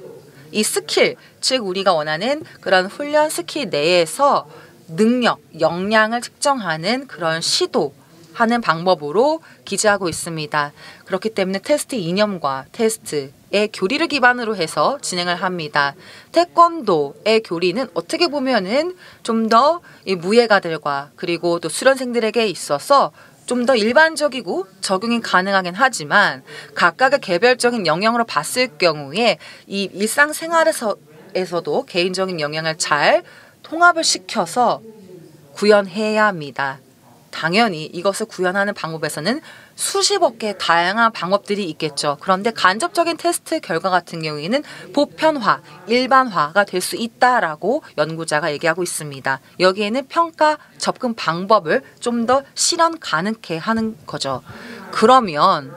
이 스킬, 즉 우리가 원하는 그런 훈련 스킬 내에서 능력, 역량을 측정하는 그런 시도하는 방법으로 기재하고 있습니다. 그렇기 때문에 테스트 이념과 테스트의 교리를 기반으로 해서 진행을 합니다. 태권도의 교리는 어떻게 보면은 좀 더 이 무예가들과 그리고 또 수련생들에게 있어서 좀 더 일반적이고 적용이 가능하긴 하지만 각각의 개별적인 영역으로 봤을 경우에 이 일상생활에서도 개인적인 영향을 잘 통합을 시켜서 구현해야 합니다. 당연히 이것을 구현하는 방법에서는 수십억 개의 다양한 방법들이 있겠죠. 그런데 간접적인 테스트 결과 같은 경우에는 보편화, 일반화가 될 수 있다라고 연구자가 얘기하고 있습니다. 여기에는 평가 접근 방법을 좀 더 실현 가능케 하는 거죠. 그러면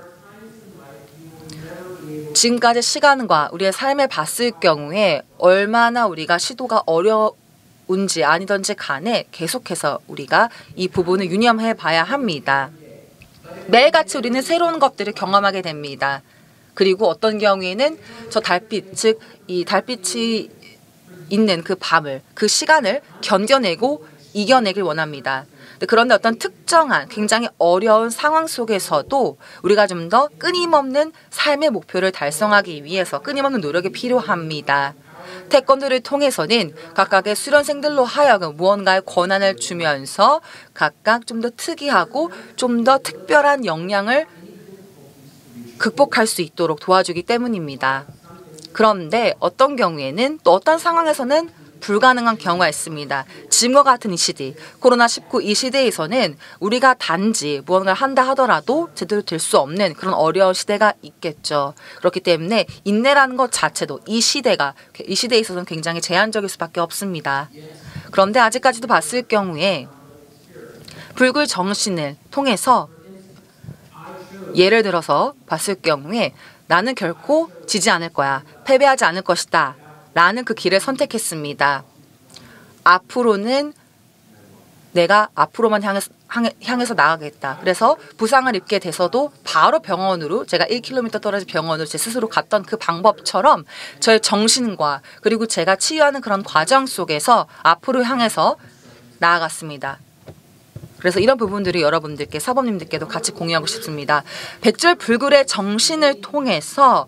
지금까지 시간과 우리의 삶을 봤을 경우에 얼마나 우리가 시도가 어려운지 아니던지 간에 계속해서 우리가 이 부분을 유념해 봐야 합니다. 매일같이 우리는 새로운 것들을 경험하게 됩니다. 그리고 어떤 경우에는 저 달빛, 즉 이 달빛이 있는 그 밤을, 그 시간을 견뎌내고 이겨내길 원합니다. 그런데 어떤 특정한 굉장히 어려운 상황 속에서도 우리가 좀 더 끊임없는 삶의 목표를 달성하기 위해서 끊임없는 노력이 필요합니다. 태권도를 통해서는 각각의 수련생들로 하여금 무언가의 권한을 주면서 각각 좀 더 특이하고 좀 더 특별한 역량을 극복할 수 있도록 도와주기 때문입니다. 그런데 어떤 경우에는 또 어떤 상황에서는 불가능한 경우가 있습니다. 지금과 같은 이 시대, 코로나19 이 시대에서는 우리가 단지 무언가를 한다 하더라도 제대로 될 수 없는 그런 어려운 시대가 있겠죠. 그렇기 때문에 인내라는 것 자체도 이 시대에 있어서는 굉장히 제한적일 수밖에 없습니다. 그런데 아직까지도 봤을 경우에 불굴 정신을 통해서 예를 들어서 봤을 경우에 나는 결코 지지 않을 거야, 패배하지 않을 것이다 라는 그 길을 선택했습니다. 앞으로는 내가 앞으로만 향해서 나가겠다. 그래서 부상을 입게 돼서도 바로 병원으로, 제가 1km 떨어진 병원으로 제 스스로 갔던 그 방법처럼 저의 정신과 그리고 제가 치유하는 그런 과정 속에서 앞으로 향해서 나아갔습니다. 그래서 이런 부분들이 여러분들께, 사범님들께도 같이 공유하고 싶습니다. 백절불굴의 정신을 통해서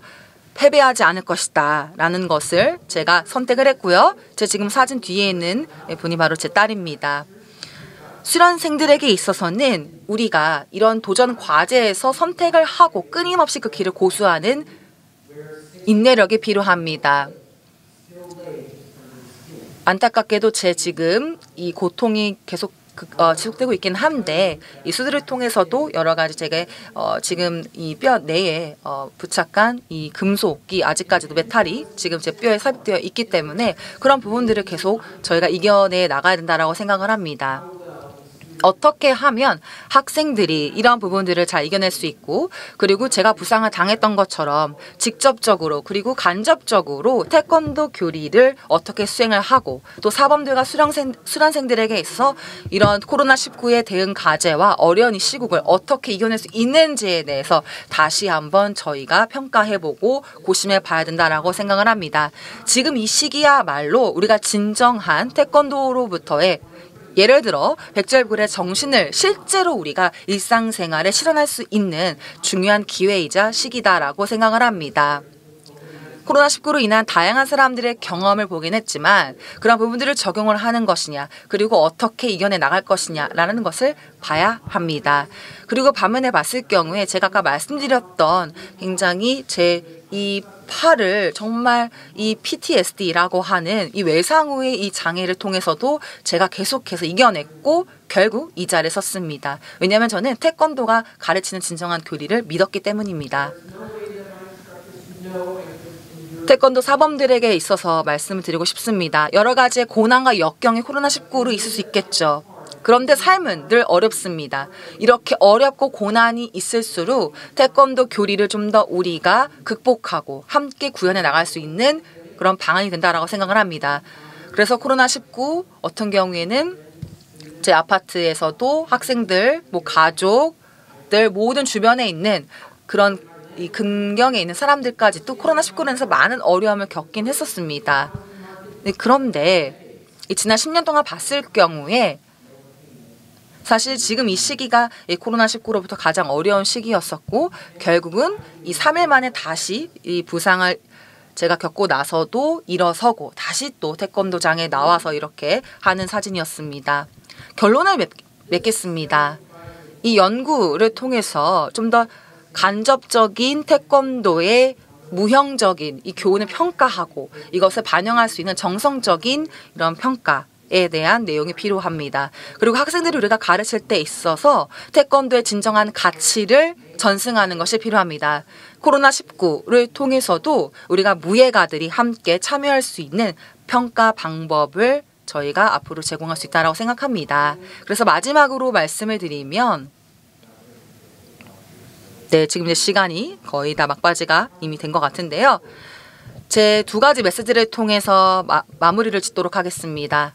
패배하지 않을 것이다 라는 것을 제가 선택을 했고요. 제 지금 사진 뒤에 있는 분이 바로 제 딸입니다. 수련생들에게 있어서는 우리가 이런 도전 과제에서 선택을 하고 끊임없이 그 길을 고수하는 인내력이 필요합니다. 안타깝게도 제 지금 이 고통이 계속 지속되고 있긴 한데 이 수술을 통해서도 여러 가지 제가 지금 이 뼈 내에 부착한 이 금속이 아직까지도 메탈이 지금 제 뼈에 삽입되어 있기 때문에 그런 부분들을 계속 저희가 이겨내 나가야 된다라고 생각을 합니다. 어떻게 하면 학생들이 이런 부분들을 잘 이겨낼 수 있고, 그리고 제가 부상을 당했던 것처럼 직접적으로 그리고 간접적으로 태권도 교리를 어떻게 수행을 하고, 또 사범들과 수련생들에게 있어서 이런 코로나19의 대응 과제와 어려운 이 시국을 어떻게 이겨낼 수 있는지에 대해서 다시 한번 저희가 평가해보고 고심해 봐야 된다라고 생각을 합니다. 지금 이 시기야말로 우리가 진정한 태권도로부터의, 예를 들어 백절불의 정신을 실제로 우리가 일상생활에 실현할 수 있는 중요한 기회이자 시기다라고 생각을 합니다. 코로나19로 인한 다양한 사람들의 경험을 보긴 했지만 그런 부분들을 적용을 하는 것이냐, 그리고 어떻게 이겨내 나갈 것이냐라는 것을 봐야 합니다. 그리고 반면에 봤을 경우에 제가 아까 말씀드렸던 굉장히 제 이 팔을 정말 이 PTSD라고 하는 이 외상 후의 이 장애를 통해서도 제가 계속해서 이겨냈고 결국 이 자리에 섰습니다. 왜냐하면 저는 태권도가 가르치는 진정한 교리를 믿었기 때문입니다. 태권도 사범들에게 있어서 말씀을 드리고 싶습니다. 여러 가지의 고난과 역경이 코로나19로 있을 수 있겠죠. 그런데 삶은 늘 어렵습니다. 이렇게 어렵고 고난이 있을수록 태권도 교리를 좀 더 우리가 극복하고 함께 구현해 나갈 수 있는 그런 방안이 된다라고 생각을 합니다. 그래서 코로나19 어떤 경우에는 제 아파트에서도 학생들, 뭐 가족들 모든 주변에 있는 그런 이 근경에 있는 사람들까지 또 코로나19로 인해서 많은 어려움을 겪긴 했었습니다. 네, 그런데 이 지난 10년 동안 봤을 경우에 사실 지금 이 시기가 이 코로나19로부터 가장 어려운 시기였었고 결국은 이 3일 만에 다시 이 부상을 제가 겪고 나서도 일어서고 다시 또 태권도장에 나와서 이렇게 하는 사진이었습니다. 결론을 맺겠습니다. 이 연구를 통해서 좀 더 간접적인 태권도의 무형적인 이 교훈을 평가하고 이것을 반영할 수 있는 정성적인 이런 평가에 대한 내용이 필요합니다. 그리고 학생들이 우리가 가르칠 때 있어서 태권도의 진정한 가치를 전승하는 것이 필요합니다. 코로나19를 통해서도 우리가 무예가들이 함께 참여할 수 있는 평가 방법을 저희가 앞으로 제공할 수 있다고 생각합니다. 그래서 마지막으로 말씀을 드리면 네, 지금 이제 시간이 거의 다 막바지가 이미 된 것 같은데요. 제 2가지 메시지를 통해서 마무리를 짓도록 하겠습니다.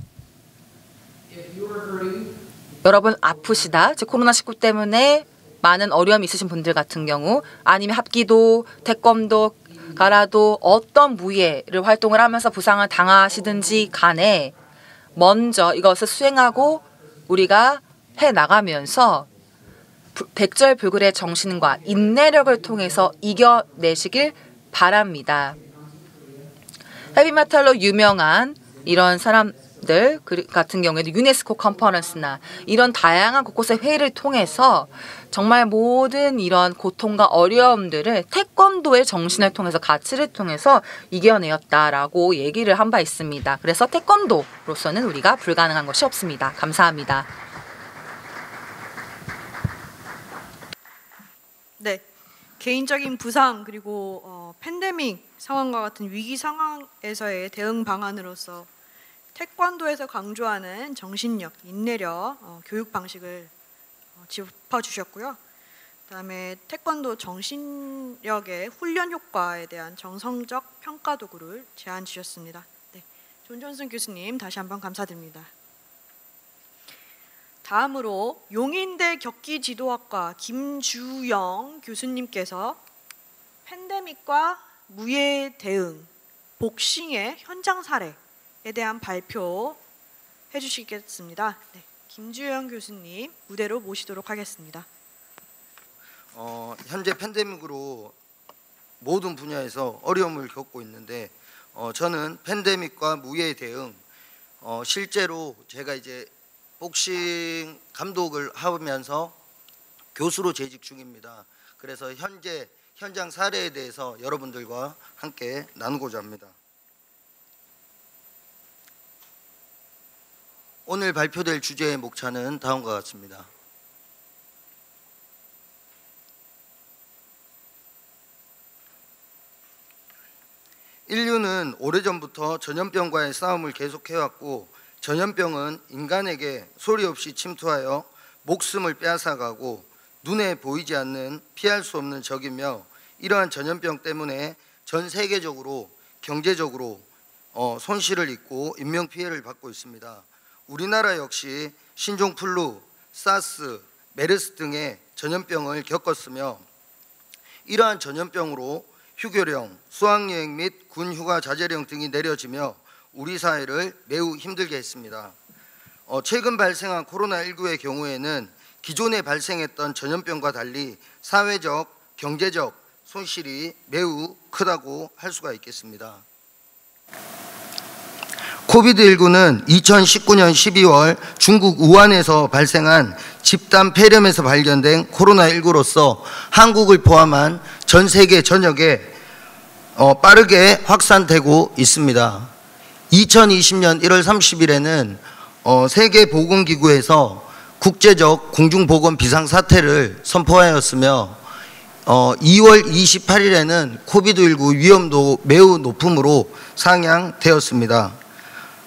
여러분 아프시다. 즉 코로나19 때문에 많은 어려움이 있으신 분들 같은 경우 아니면 합기도, 태권도, 가라도 어떤 무예를 활동을 하면서 부상을 당하시든지 간에 먼저 이것을 수행하고 우리가 해나가면서 백절불굴의 정신과 인내력을 통해서 이겨내시길 바랍니다. 헤비메탈로 유명한 이런 사람들 같은 경우에도 유네스코 컨퍼런스나 이런 다양한 곳곳의 회의를 통해서 정말 모든 이런 고통과 어려움들을 태권도의 정신을 통해서 가치를 통해서 이겨내었다라고 얘기를 한 바 있습니다. 그래서 태권도로서는 우리가 불가능한 것이 없습니다. 감사합니다. 네, 개인적인 부상 그리고 팬데믹 상황과 같은 위기 상황에서의 대응 방안으로서 태권도에서 강조하는 정신력, 인내력, 교육 방식을 짚어주셨고요. 그다음에 태권도 정신력의 훈련 효과에 대한 정성적 평가 도구를 제안 주셨습니다. 네, 존존슨 교수님 다시 한번 감사드립니다. 다음으로 용인대 격기지도학과 김주영 교수님께서 팬데믹과 무예 대응, 복싱의 현장 사례에 대한 발표해 주시겠습니다. 네, 김주영 교수님 무대로 모시도록 하겠습니다. 현재 팬데믹으로 모든 분야에서 어려움을 겪고 있는데 저는 팬데믹과 무예 대응 실제로 제가 이제 복싱 감독을 하면서 교수로 재직 중입니다. 그래서 현재 현장 사례에 대해서 여러분들과 함께 나누고자 합니다. 오늘 발표될 주제의 목차는 다음과 같습니다. 인류는 오래전부터 전염병과의 싸움을 계속해왔고 전염병은 인간에게 소리 없이 침투하여 목숨을 빼앗아가고 눈에 보이지 않는 피할 수 없는 적이며 이러한 전염병 때문에 전 세계적으로 경제적으로 손실을 입고 인명피해를 받고 있습니다. 우리나라 역시 신종플루, 사스, 메르스 등의 전염병을 겪었으며 이러한 전염병으로 휴교령, 수학여행 및 군휴가 자제령 등이 내려지며 우리 사회를 매우 힘들게 했습니다. 최근 발생한 코로나19의 경우에는 기존에 발생했던 전염병과 달리 사회적, 경제적 손실이 매우 크다고 할 수가 있겠습니다. 코비드19는 2019년 12월 중국 우한에서 발생한 집단 폐렴에서 발견된 코로나19로서 한국을 포함한 전 세계 전역에 빠르게 확산되고 있습니다. 2020년 1월 30일에는 세계보건기구에서 국제적 공중보건 비상사태를 선포하였으며 2월 28일에는 코비드19 위험도 매우 높음으로 상향되었습니다.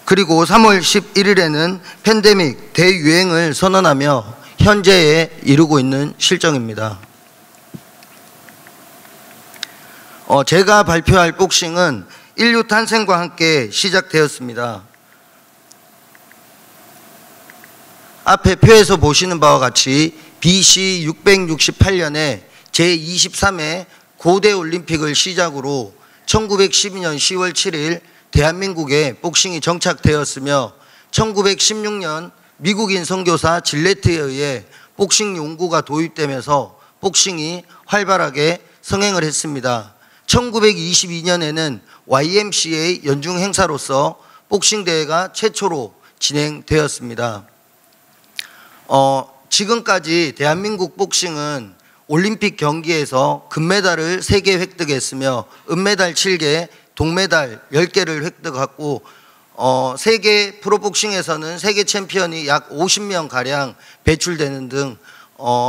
그리고 3월 11일에는 팬데믹 대유행을 선언하며 현재에 이르고 있는 실정입니다. 제가 발표할 복싱은 인류 탄생과 함께 시작되었습니다. 앞에 표에서 보시는 바와 같이 BC 668년에 제23회 고대 올림픽을 시작으로 1912년 10월 7일 대한민국에 복싱이 정착되었으며 1916년 미국인 선교사 질레트에 의해 복싱 용구가 도입되면서 복싱이 활발하게 성행을 했습니다. 1922년에는 YMCA 연중 행사로서 복싱 대회가 최초로 진행되었습니다. 지금까지 대한민국 복싱은 올림픽 경기에서 금메달을 3개 획득했으며 은메달 7개, 동메달 10개를 획득하고 세계 프로복싱에서는 세계 챔피언이 약 50명가량 배출되는 등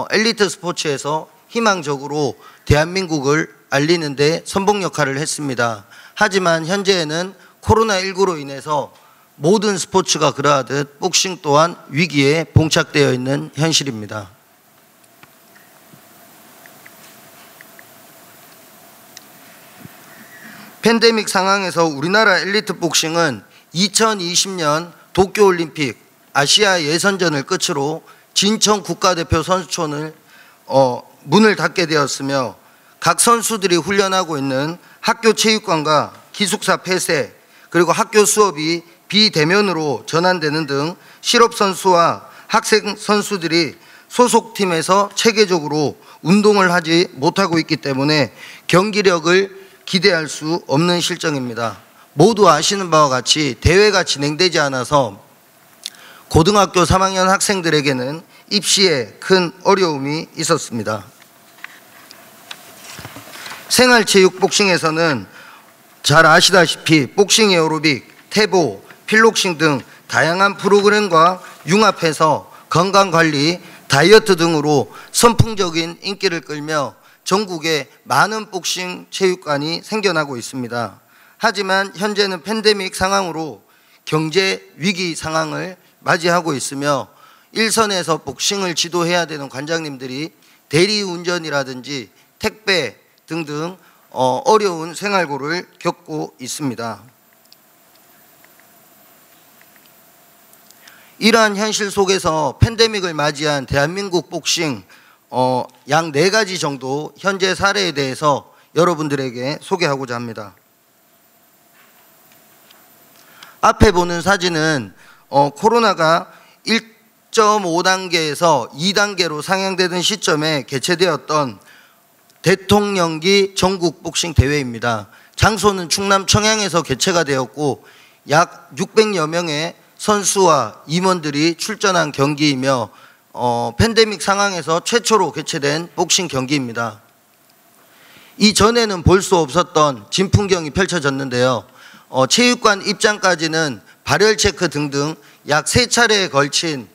엘리트 스포츠에서 희망적으로 대한민국을 알리는 데 선봉 역할을 했습니다. 하지만 현재에는 코로나19로 인해서 모든 스포츠가 그러하듯 복싱 또한 위기에 봉착되어 있는 현실입니다. 팬데믹 상황에서 우리나라 엘리트 복싱은 2020년 도쿄올림픽 아시아 예선전을 끝으로 진천 국가대표 선수촌을 문을 닫게 되었으며 각 선수들이 훈련하고 있는 학교 체육관과 기숙사 폐쇄 그리고 학교 수업이 비대면으로 전환되는 등 실업선수와 학생 선수들이 소속팀에서 체계적으로 운동을 하지 못하고 있기 때문에 경기력을 기대할 수 없는 실정입니다. 모두 아시는 바와 같이 대회가 진행되지 않아서 고등학교 3학년 학생들에게는 입시에 큰 어려움이 있었습니다. 생활체육 복싱에서는 잘 아시다시피 복싱 에어로빅, 태보, 필록싱 등 다양한 프로그램과 융합해서 건강관리, 다이어트 등으로 선풍적인 인기를 끌며 전국에 많은 복싱 체육관이 생겨나고 있습니다. 하지만 현재는 팬데믹 상황으로 경제 위기 상황을 맞이하고 있으며 일선에서 복싱을 지도해야 되는 관장님들이 대리운전이라든지 택배 등등 어려운 생활고를 겪고 있습니다. 이러한 현실 속에서 팬데믹을 맞이한 대한민국 복싱 약 4가지 정도 현재 사례에 대해서 여러분들에게 소개하고자 합니다. 앞에 보는 사진은 코로나가 1.5단계에서 2단계로 상향되던 시점에 개최되었던 대통령기 전국 복싱 대회입니다. 장소는 충남 청양에서 개최가 되었고 약 600여 명의 선수와 임원들이 출전한 경기이며 팬데믹 상황에서 최초로 개최된 복싱 경기입니다. 이전에는 볼 수 없었던 진풍경이 펼쳐졌는데요. 체육관 입장까지는 발열 체크 등등 약 3차례에 걸친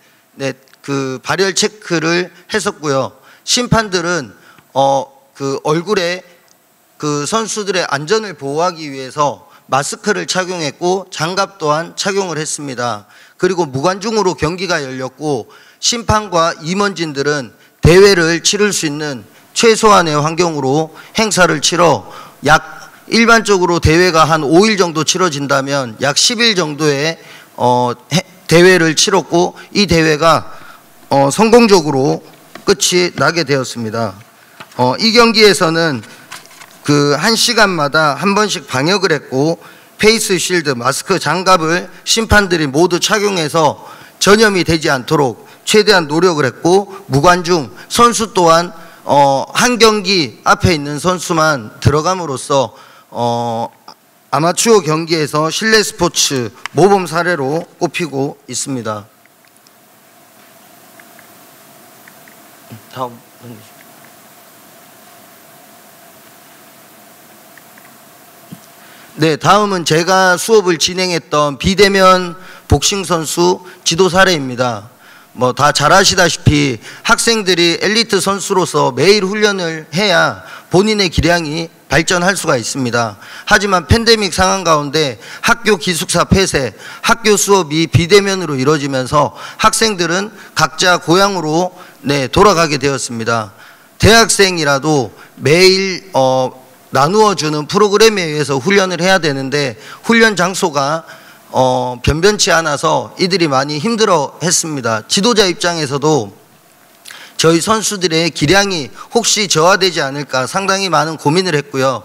그 발열 체크를 했었고요. 심판들은 그 얼굴에 그 선수들의 안전을 보호하기 위해서 마스크를 착용했고 장갑 또한 착용을 했습니다. 그리고 무관중으로 경기가 열렸고 심판과 임원진들은 대회를 치를 수 있는 최소한의 환경으로 행사를 치러 약 일반적으로 대회가 한 5일 정도 치러진다면 약 10일 정도의 대회를 치렀고 이 대회가 성공적으로 끝이 나게 되었습니다. 이 경기에서는 그 1시간마다 한 번씩 방역을 했고 페이스 쉴드, 마스크, 장갑을 심판들이 모두 착용해서 전염이 되지 않도록 최대한 노력을 했고 무관중 선수 또한 한 경기 앞에 있는 선수만 들어감으로써 아마추어 경기에서 실내 스포츠 모범 사례로 꼽히고 있습니다. 다음. 네, 다음은 제가 수업을 진행했던 비대면 복싱 선수 지도 사례입니다. 다 잘 아시다시피 학생들이 엘리트 선수로서 매일 훈련을 해야 본인의 기량이 발전할 수가 있습니다. 하지만 팬데믹 상황 가운데 학교 기숙사 폐쇄, 학교 수업이 비대면으로 이루어지면서 학생들은 각자 고향으로 돌아가게 되었습니다. 대학생이라도 매일 나누어주는 프로그램에 의해서 훈련을 해야 되는데 훈련 장소가 변변치 않아서 이들이 많이 힘들어했습니다. 지도자 입장에서도 저희 선수들의 기량이 혹시 저하되지 않을까 상당히 많은 고민을 했고요.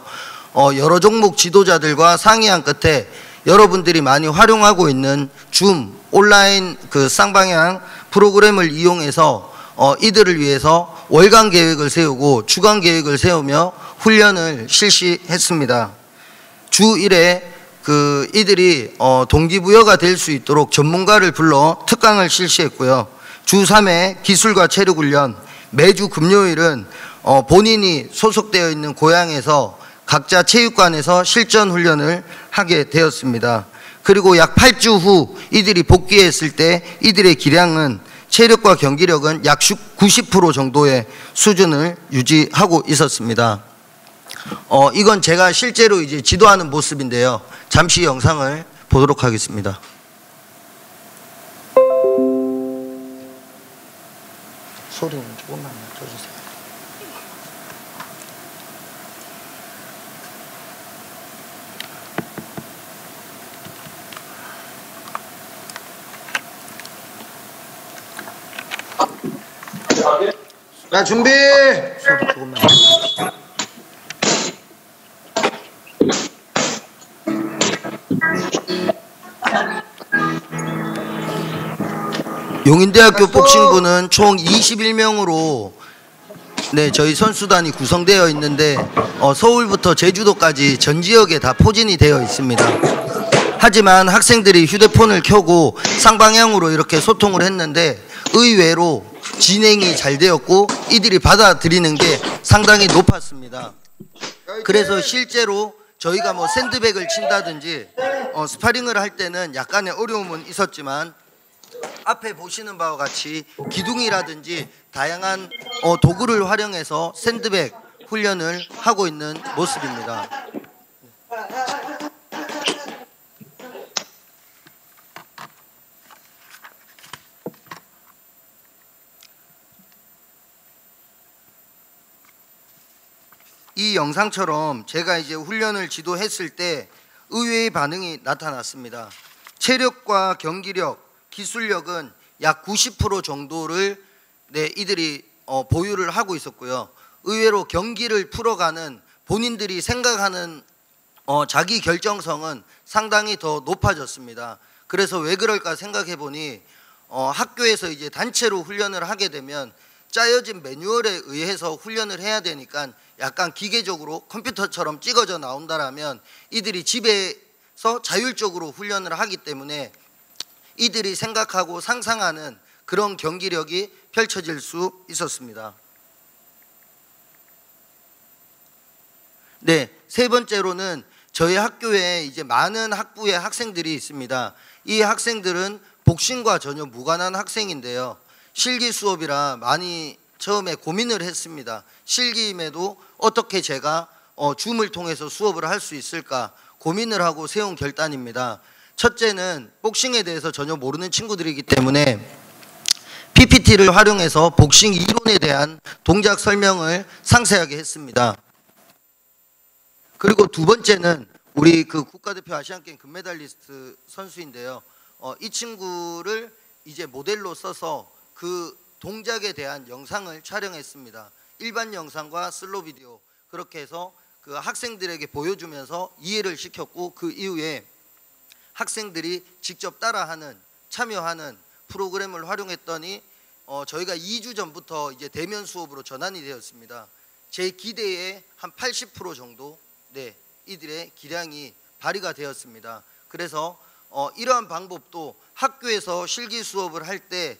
여러 종목 지도자들과 상의한 끝에 여러분들이 많이 활용하고 있는 줌 온라인 그 쌍방향 프로그램을 이용해서 이들을 위해서 월간 계획을 세우고 주간 계획을 세우며 훈련을 실시했습니다. 주 1회 이들이 동기부여가 될 수 있도록 전문가를 불러 특강을 실시했고요. 주 3회 기술과 체력 훈련, 매주 금요일은 본인이 소속되어 있는 고향에서 각자 체육관에서 실전 훈련을 하게 되었습니다. 그리고 약 8주 후 이들이 복귀했을 때 이들의 기량은 체력과 경기력은 약 90% 정도의 수준을 유지하고 있었습니다. 이건 제가 실제로 이제 지도하는 모습인데요. 잠시 영상을 보도록 하겠습니다. 소리는 조금만 낮춰주세요. 자, 준비! 소리 조금만. 용인대학교 복싱부는 총 21명으로 저희 선수단이 구성되어 있는데 서울부터 제주도까지 전 지역에 다 포진이 되어 있습니다. 하지만 학생들이 휴대폰을 켜고 쌍방향으로 이렇게 소통을 했는데 의외로 진행이 잘 되었고 이들이 받아들이는 게 상당히 높았습니다. 그래서 실제로 저희가 뭐 샌드백을 친다든지 스파링을 할 때는 약간의 어려움은 있었지만 앞에 보시는 바와 같이 기둥이라든지 다양한 도구를 활용해서 샌드백 훈련을 하고 있는 모습입니다. 이 영상처럼 제가 이제 훈련을 지도했을 때 의외의 반응이 나타났습니다. 체력과 경기력, 기술력은 약 90% 정도를 이들이 보유를 하고 있었고요. 의외로 경기를 풀어가는 본인들이 생각하는 자기 결정성은 상당히 더 높아졌습니다. 그래서 왜 그럴까 생각해 보니 학교에서 이제 단체로 훈련을 하게 되면 짜여진 매뉴얼에 의해서 훈련을 해야 되니까 약간 기계적으로 컴퓨터처럼 찍어져 나온다라면 이들이 집에서 자율적으로 훈련을 하기 때문에 이들이 생각하고 상상하는 그런 경기력이 펼쳐질 수 있었습니다. 세 번째로는 저희 학교에 이제 많은 학부의 학생들이 있습니다. 이 학생들은 복싱과 전혀 무관한 학생인데요. 실기 수업이라 많이 처음에 고민을 했습니다. 실기임에도 어떻게 제가 줌을 통해서 수업을 할 수 있을까 고민을 하고 세운 결단입니다. 첫째는 복싱에 대해서 전혀 모르는 친구들이기 때문에 PPT를 활용해서 복싱 이론에 대한 동작 설명을 상세하게 했습니다. 그리고 두 번째는 우리 그 국가대표 아시안게임 금메달리스트 선수인데요. 이 친구를 이제 모델로 써서 그 동작에 대한 영상을 촬영했습니다. 일반 영상과 슬로 비디오 그렇게 해서 그 학생들에게 보여주면서 이해를 시켰고 그 이후에 학생들이 직접 따라하는 참여하는 프로그램을 활용했더니 저희가 2주 전부터 이제 대면 수업으로 전환이 되었습니다. 제 기대의 한 80% 정도 이들의 기량이 발휘가 되었습니다. 그래서 이러한 방법도 학교에서 실기 수업을 할 때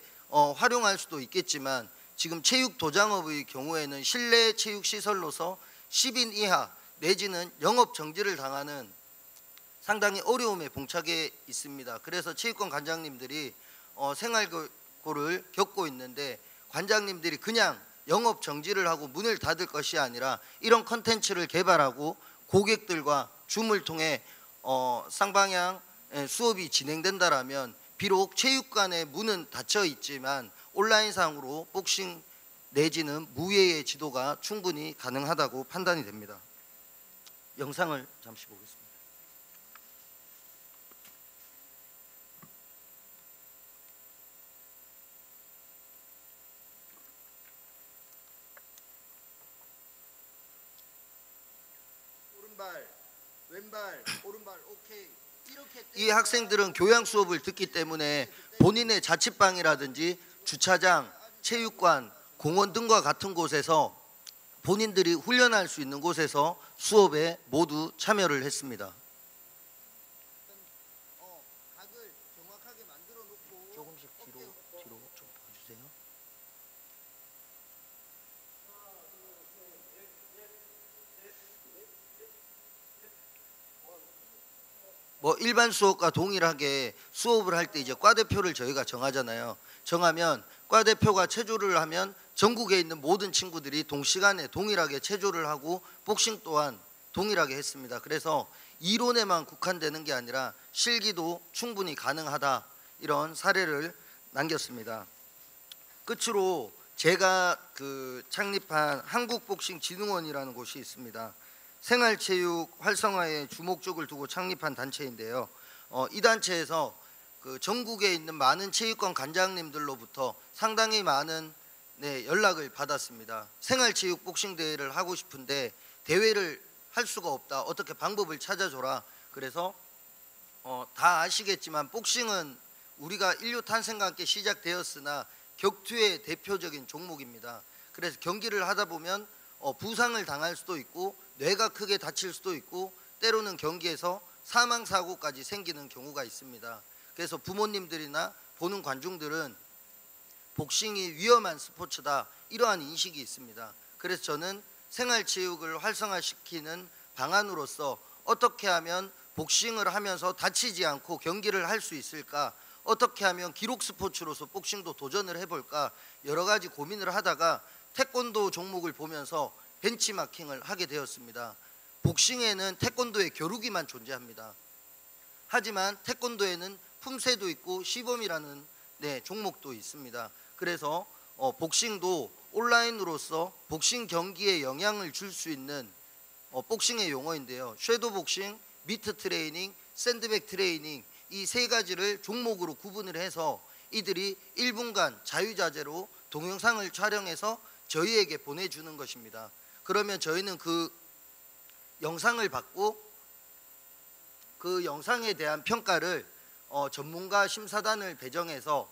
활용할 수도 있겠지만 지금 체육도장업의 경우에는 실내 체육시설로서 10인 이하 내지는 영업 정지를 당하는 상당히 어려움에 봉착해 있습니다. 그래서 체육관 관장님들이 생활고를 겪고 있는데 관장님들이 그냥 영업 정지를 하고 문을 닫을 것이 아니라 이런 컨텐츠를 개발하고 고객들과 줌을 통해 쌍방향 수업이 진행된다라면 비록 체육관의 문은 닫혀 있지만 온라인상으로 복싱 내지는 무예의 지도가 충분히 가능하다고 판단이 됩니다. 영상을 잠시 보겠습니다. 왼발, 오른발, 오케이. 이 학생들은 교양 수업을 듣기 때문에 본인의 자취방이라든지 주차장, 체육관, 공원 등과 같은 곳에서 본인들이 훈련할 수 있는 곳에서 수업에 모두 참여를 했습니다. 각을 정확하게 만들어 놓고 조금씩 뒤로 좀 보여주세요. 뭐 일반 수업과 동일하게 수업을 할 때 이제 과대표를 저희가 정하잖아요. 정하면 과대표가 체조를 하면 전국에 있는 모든 친구들이 동시간에 동일하게 체조를 하고 복싱 또한 동일하게 했습니다. 그래서 이론에만 국한되는 게 아니라 실기도 충분히 가능하다, 이런 사례를 남겼습니다. 끝으로 제가 창립한 한국복싱진흥원이라는 곳이 있습니다. 생활체육 활성화에 주목적을 두고 창립한 단체인데요. 이 단체에서 전국에 있는 많은 체육관 관장님들로부터 상당히 많은 연락을 받았습니다. 생활체육 복싱 대회를 하고 싶은데 대회를 할 수가 없다. 어떻게 방법을 찾아줘라. 그래서 다 아시겠지만 복싱은 우리가 인류 탄생과 함께 시작되었으나 격투의 대표적인 종목입니다. 그래서 경기를 하다 보면 부상을 당할 수도 있고 뇌가 크게 다칠 수도 있고 때로는 경기에서 사망사고까지 생기는 경우가 있습니다. 그래서 부모님들이나 보는 관중들은 복싱이 위험한 스포츠다, 이러한 인식이 있습니다. 그래서 저는 생활체육을 활성화시키는 방안으로서 어떻게 하면 복싱을 하면서 다치지 않고 경기를 할 수 있을까, 어떻게 하면 기록 스포츠로서 복싱도 도전을 해볼까, 여러 가지 고민을 하다가 태권도 종목을 보면서 벤치마킹을 하게 되었습니다. 복싱에는 태권도의 겨루기만 존재합니다. 하지만 태권도에는 품새도 있고 시범이라는 종목도 있습니다. 그래서 복싱도 온라인으로서 복싱 경기에 영향을 줄 수 있는 복싱의 용어인데요. 섀도우 복싱, 미트 트레이닝, 샌드백 트레이닝, 이 세 가지를 종목으로 구분을 해서 이들이 1분간 자유자재로 동영상을 촬영해서 저희에게 보내주는 것입니다. 그러면 저희는 그 영상을 받고 그 영상에 대한 평가를 전문가 심사단을 배정해서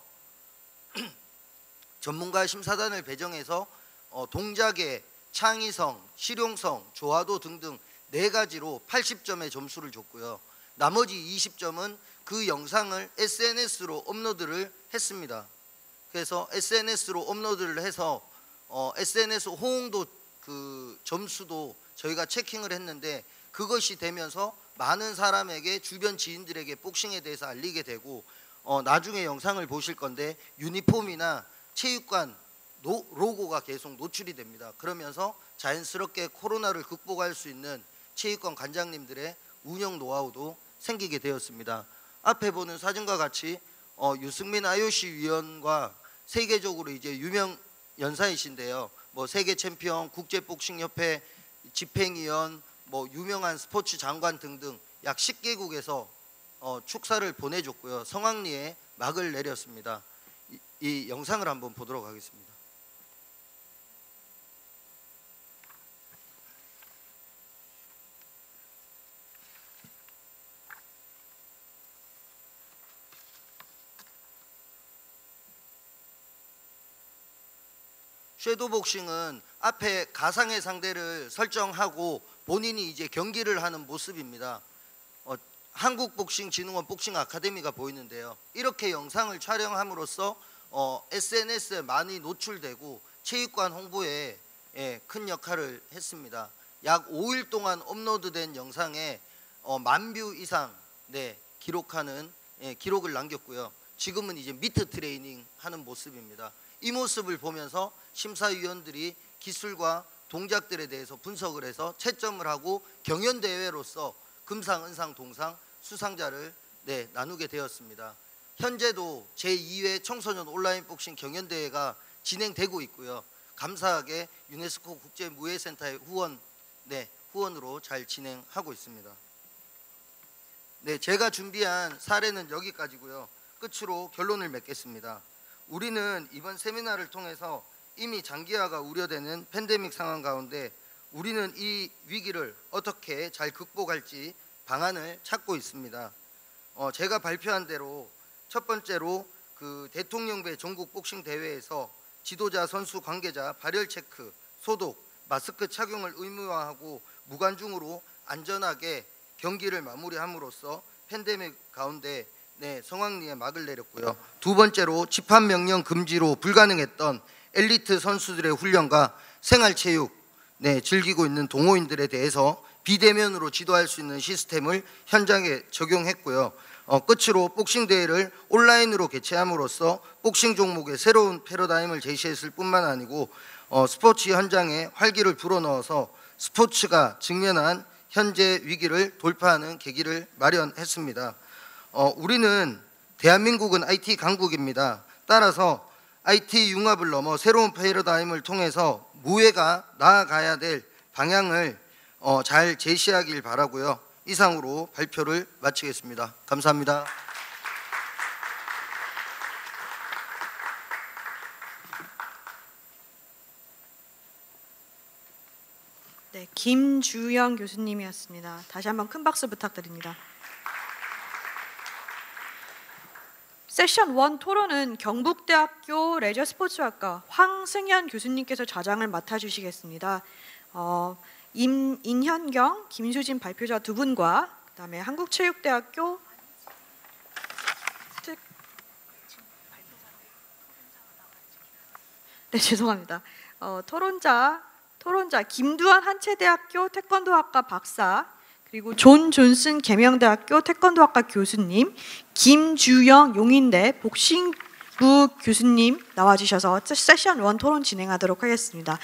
동작의 창의성, 실용성, 조화도 등등 4가지로 80점의 점수를 줬고요. 나머지 20점은 그 영상을 SNS로 업로드를 했습니다. 그래서 SNS로 업로드를 해서 SNS 호응도 점수도 저희가 체킹을 했는데 그것이 되면서 많은 사람에게, 주변 지인들에게 복싱에 대해서 알리게 되고 나중에 영상을 보실 건데 유니폼이나 체육관 로고가 계속 노출이 됩니다. 그러면서 자연스럽게 코로나를 극복할 수 있는 체육관 관장님들의 운영 노하우도 생기게 되었습니다. 앞에 보는 사진과 같이 유승민 IOC 위원과 세계적으로 이제 유명 연사이신데요. 뭐 세계 챔피언, 국제복싱협회 집행위원, 뭐 유명한 스포츠 장관 등등 약 10개국에서 축사를 보내줬고요. 성황리에 막을 내렸습니다. 이 영상을 한번 보도록 하겠습니다. 섀도우 복싱은 앞에 가상의 상대를 설정하고 본인이 이제 경기를 하는 모습입니다. 한국복싱진흥원 복싱 아카데미가 보이는데요. 이렇게 영상을 촬영함으로써 SNS에 많이 노출되고 체육관 홍보에 큰 역할을 했습니다. 약 5일 동안 업로드된 영상에 10,000뷰 이상 기록을 남겼고요. 지금은 이제 미트 트레이닝 하는 모습입니다. 이 모습을 보면서 심사위원들이 기술과 동작들에 대해서 분석을 해서 채점을 하고 경연대회로서 금상, 은상, 동상, 수상자를 나누게 되었습니다. 현재도 제2회 청소년 온라인 복싱 경연대회가 진행되고 있고요. 감사하게 유네스코 국제무예센터의 후원으로 잘 진행하고 있습니다. 제가 준비한 사례는 여기까지고요. 끝으로 결론을 맺겠습니다. 우리는 이번 세미나를 통해서 이미 장기화가 우려되는 팬데믹 상황 가운데 우리는 이 위기를 어떻게 잘 극복할지 방안을 찾고 있습니다. 제가 발표한 대로 첫 번째로 그 대통령배 전국 복싱 대회에서 지도자, 선수, 관계자 발열 체크, 소독, 마스크 착용을 의무화하고 무관중으로 안전하게 경기를 마무리함으로써 팬데믹 가운데 성황리에 막을 내렸고요. 두 번째로 집합 명령 금지로 불가능했던 엘리트 선수들의 훈련과 생활체육, 즐기고 있는 동호인들에 대해서 비대면으로 지도할 수 있는 시스템을 현장에 적용했고요. 끝으로 복싱 대회를 온라인으로 개최함으로써 복싱 종목의 새로운 패러다임을 제시했을 뿐만 아니고 스포츠 현장에 활기를 불어넣어서 스포츠가 직면한 현재 위기를 돌파하는 계기를 마련했습니다. 우리는 대한민국은 IT 강국입니다. 따라서 IT 융합을 넘어 새로운 패러다임을 통해서 무예가 나아가야 될 방향을 잘 제시하길 바라고요. 이상으로 발표를 마치겠습니다. 감사합니다. 네, 김주영 교수님이었습니다. 다시 한번 큰 박수 부탁드립니다. 세션 1 토론은 경북대학교 레저스포츠학과 황승현 교수님께서 좌장을 맡아주시겠습니다. 임인현경, 김수진 발표자 두 분과 그다음에 한국체육대학교 죄송합니다. 토론자 김두한 한체대학교 태권도학과 박사, 그리고 존 존슨 계명대학교 태권도학과 교수님, 김주영 용인대 복싱부 교수님 나와주셔서 세션 1 토론 진행하도록 하겠습니다.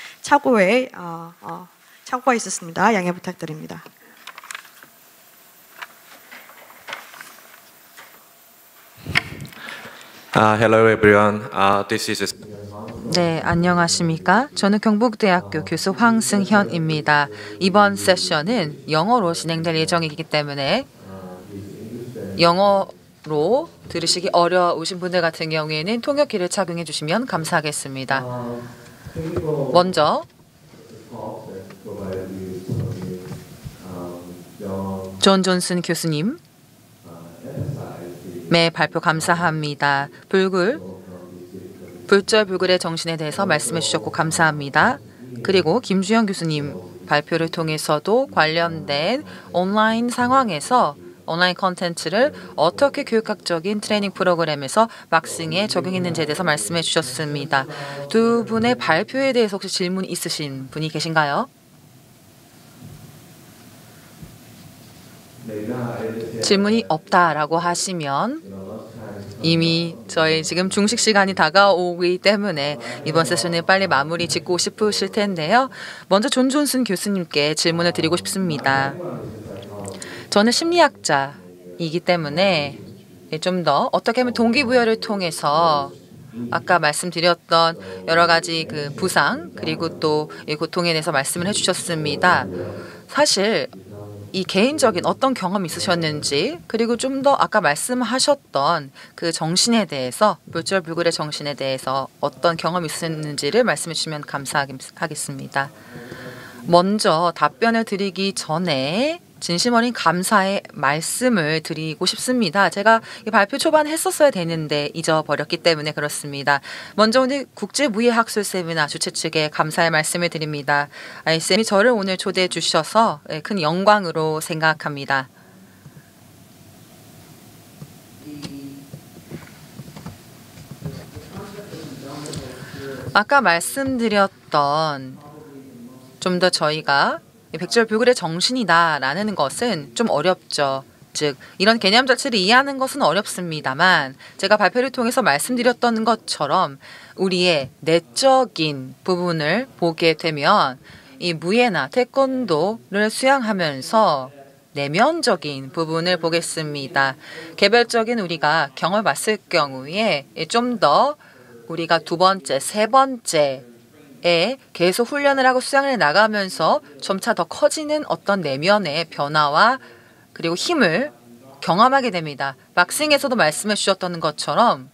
착오가 있었습니다. 양해 부탁드립니다. Hello everyone. This is 네, 안녕하십니까? 저는 경북대학교 교수 황승현입니다. 이번 세션은 영어로 진행될 예정이기 때문에 영어로 들으시기 어려우신 분들 같은 경우에는 통역기를 착용해 주시면 감사하겠습니다. 먼저 존 존슨 교수님 발표 감사합니다. 불절불굴의 정신에 대해서 말씀해 주셨고 감사합니다. 그리고 김주영 교수님 발표를 통해서도 관련된 온라인 상황에서 온라인 콘텐츠를 어떻게 교육학적인 트레이닝 프로그램에서 박싱에 적용했는지에 대해서 말씀해 주셨습니다. 두 분의 발표에 대해서 혹시 질문 있으신 분이 계신가요? 질문이 없다라고 하시면 이미 저희 지금 중식 시간이 다가오기 때문에 이번 세션을 빨리 마무리 짓고 싶으실 텐데요. 먼저 존 존슨 교수님께 질문을 드리고 싶습니다. 저는 심리학자이기 때문에 좀 더 어떻게 하면 동기부여를 통해서 아까 말씀드렸던 여러 가지 그 부상 그리고 또 고통에 대해서 말씀을 해주셨습니다. 사실 이 개인적인 어떤 경험이 있으셨는지 그리고 좀 더 아까 말씀하셨던 그 정신에 대해서 불절불굴의 정신에 대해서 어떤 경험이 있었는지를 말씀해 주시면 감사하겠습니다. 먼저 답변을 드리기 전에 진심 어린 감사의 말씀을 드리고 싶습니다. 제가 발표 초반에 했었어야 되는데 잊어버렸기 때문에 그렇습니다. 먼저 오늘 국제무예학술 세미나 주최 측에 감사의 말씀을 드립니다. ICM이 저를 오늘 초대해 주셔서 큰 영광으로 생각합니다. 아까 말씀드렸던 좀 더 저희가 백절불굴의 정신이다라는 것은 좀 어렵죠. 즉 이런 개념 자체를 이해하는 것은 어렵습니다만 제가 발표를 통해서 말씀드렸던 것처럼 우리의 내적인 부분을 보게 되면 이 무예나 태권도를 수양하면서 내면적인 부분을 보겠습니다. 개별적인 우리가 경험을 봤을 경우에 좀 더 우리가 두 번째, 세 번째 계속 훈련을 하고 수양을 나가면서 점차 더 커지는 어떤 내면의 변화와 그리고 힘을 경험하게 됩니다. 박싱에서도 말씀해 주셨던 것처럼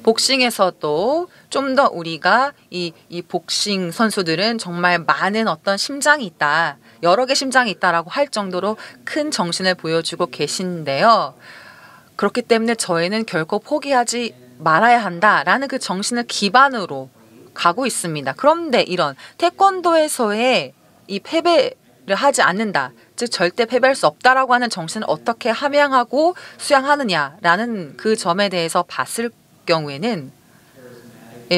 복싱에서도 좀 더 우리가 이 복싱 선수들은 정말 많은 어떤 심장이 있다, 여러 개 심장이 있다라고 할 정도로 큰 정신을 보여주고 계신데요. 그렇기 때문에 저희는 결코 포기하지 말아야 한다라는 그 정신을 기반으로 가고 있습니다. 그런데 이런 태권도에서의 이 패배를 하지 않는다, 즉 절대 패배할 수 없다라고 하는 정신을 어떻게 함양하고 수양하느냐라는 그 점에 대해서 봤을 경우에는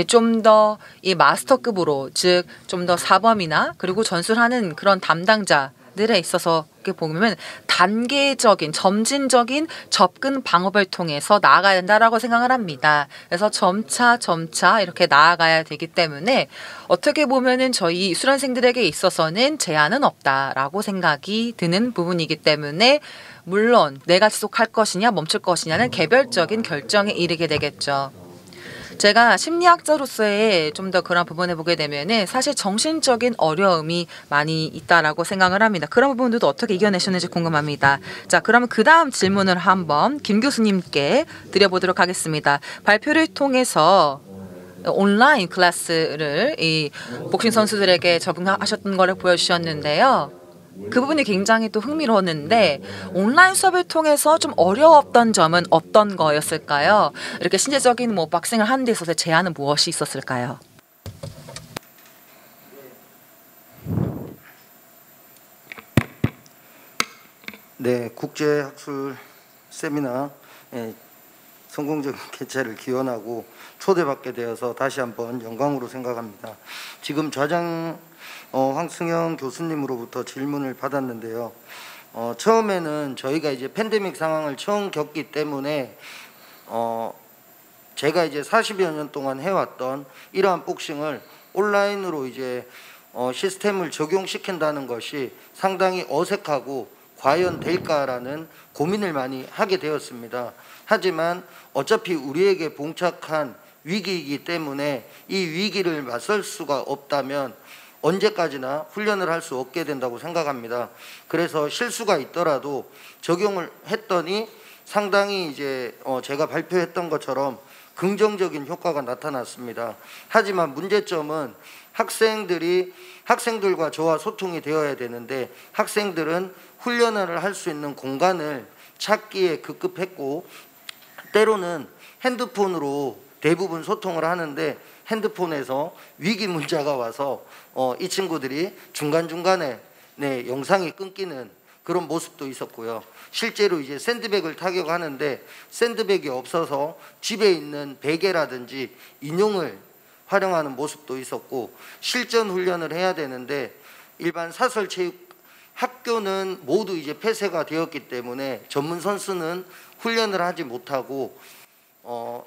좀 더 이 마스터급으로, 즉 좀 더 사범이나 그리고 전술하는 그런 담당자들에 있어서 보면 단계적인 점진적인 접근 방법을 통해서 나아가야 된다라고 생각을 합니다. 그래서 점차 이렇게 나아가야 되기 때문에 어떻게 보면은 저희 수련생들에게 있어서는 제한은 없다라고 생각이 드는 부분이기 때문에, 물론 내가 지속할 것이냐 멈출 것이냐는 개별적인 결정에 이르게 되겠죠. 제가 심리학자로서의 좀 더 그런 부분을 보게 되면은 사실 정신적인 어려움이 많이 있다라고 생각을 합니다. 그런 부분들도 어떻게 이겨내셨는지 궁금합니다. 자, 그러면 그 다음 질문을 한번 김 교수님께 드려보도록 하겠습니다. 발표를 통해서 온라인 클래스를 이 복싱 선수들에게 적응하셨던 거를 보여주셨는데요. 그 부분이 굉장히 또 흥미로웠는데, 온라인 수업을 통해서 좀 어려웠던 점은 어떤 거였을까요? 이렇게 신체적인 박싱을 하는 데 있어서 제한은 무엇이 있었을까요? 네, 국제학술 세미나 성공적인 개최를 기원하고 초대받게 되어서 다시 한번 영광으로 생각합니다. 지금 좌장 황승영 교수님으로부터 질문을 받았는데요. 처음에는 저희가 이제 팬데믹 상황을 처음 겪기 때문에 제가 이제 40여 년 동안 해왔던 이러한 복싱을 온라인으로 이제 시스템을 적용시킨다는 것이 상당히 어색하고 과연 될까라는 고민을 많이 하게 되었습니다. 하지만 어차피 우리에게 봉착한 위기이기 때문에 이 위기를 맞설 수가 없다면 언제까지나 훈련을 할 수 없게 된다고 생각합니다. 그래서 실수가 있더라도 적용을 했더니 상당히 이제 제가 발표했던 것처럼 긍정적인 효과가 나타났습니다. 하지만 문제점은 학생들과 저와 소통이 되어야 되는데, 학생들은 훈련을 할 수 있는 공간을 찾기에 급급했고, 때로는 핸드폰으로 대부분 소통을 하는데 핸드폰에서 위기 문자가 와서 이 친구들이 중간중간에 영상이 끊기는 그런 모습도 있었고요. 실제로 이제 샌드백을 타격하는데 샌드백이 없어서 집에 있는 베개라든지 인용을 활용하는 모습도 있었고, 실전 훈련을 해야 되는데 일반 사설체육 학교는 모두 이제 폐쇄가 되었기 때문에 전문 선수는 훈련을 하지 못하고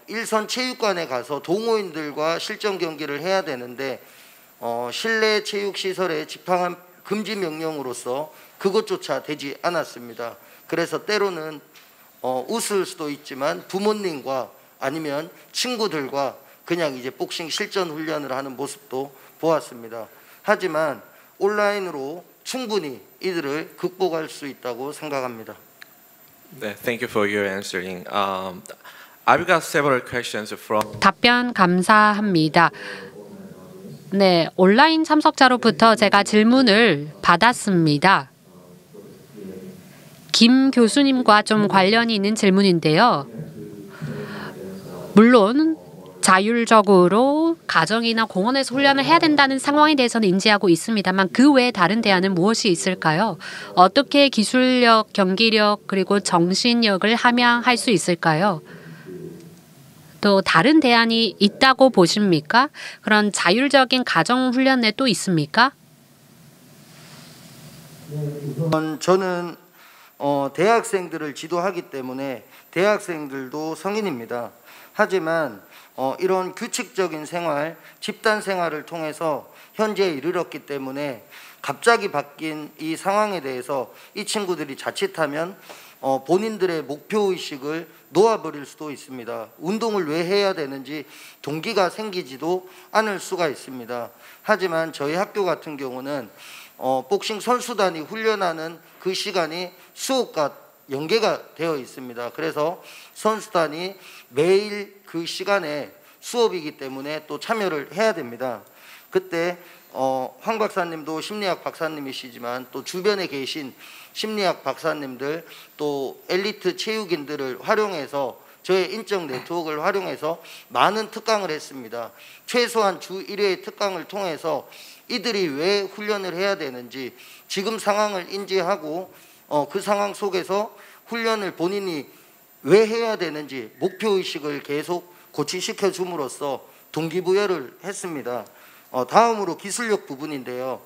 일선 체육관에 가서 동호인들과 실전 경기를 해야 되는데 실내 체육 시설에 집합한 금지 명령으로서 그것조차 되지 않았습니다. 그래서 때로는 웃을 수도 있지만 부모님과 아니면 친구들과 그냥 이제 복싱 실전 훈련을 하는 모습도 보았습니다. 하지만 온라인으로 충분히 이들을 극복할 수 있다고 생각합니다. 네, thank you for your answering. I've got several questions from. 답변 감사합니다. 네, 온라인 참석자로부터 제가 질문을 받았습니다. 김 교수님과 좀 관련이 있는 질문인데요. 물론 자율적으로 가정이나 공원에서 훈련을 해야 된다는 상황에 대해서는 인지하고 있습니다만, 그 외에 다른 대안은 무엇이 있을까요? 어떻게 기술력, 경기력, 그리고 정신력을 함양할 수 있을까요? 또 다른 대안이 있다고 보십니까? 그런 자율적인 가정 훈련에 또 있습니까? 저는 대학생들을 지도하기 때문에 대학생들도 성인입니다. 하지만 이런 규칙적인 생활, 집단 생활을 통해서 현재에 이르렀기 때문에 갑자기 바뀐 이 상황에 대해서 이 친구들이 자칫하면 본인들의 목표의식을 놓아버릴 수도 있습니다. 운동을 왜 해야 되는지 동기가 생기지도 않을 수가 있습니다. 하지만 저희 학교 같은 경우는 복싱 선수단이 훈련하는 그 시간이 수업과 연계가 되어 있습니다. 그래서 선수단이 매일 그 시간에 수업이기 때문에 또 참여를 해야 됩니다. 그때 황 박사님도 심리학 박사님이시지만 또 주변에 계신 심리학 박사님들 또 엘리트 체육인들을 활용해서 저의 인적 네트워크를 활용해서 많은 특강을 했습니다. 최소한 주 1회 특강을 통해서 이들이 왜 훈련을 해야 되는지 지금 상황을 인지하고 그 상황 속에서 훈련을 본인이 왜 해야 되는지 목표의식을 계속 고취시켜 줌으로써 동기부여를 했습니다. 다음으로 기술력 부분인데요.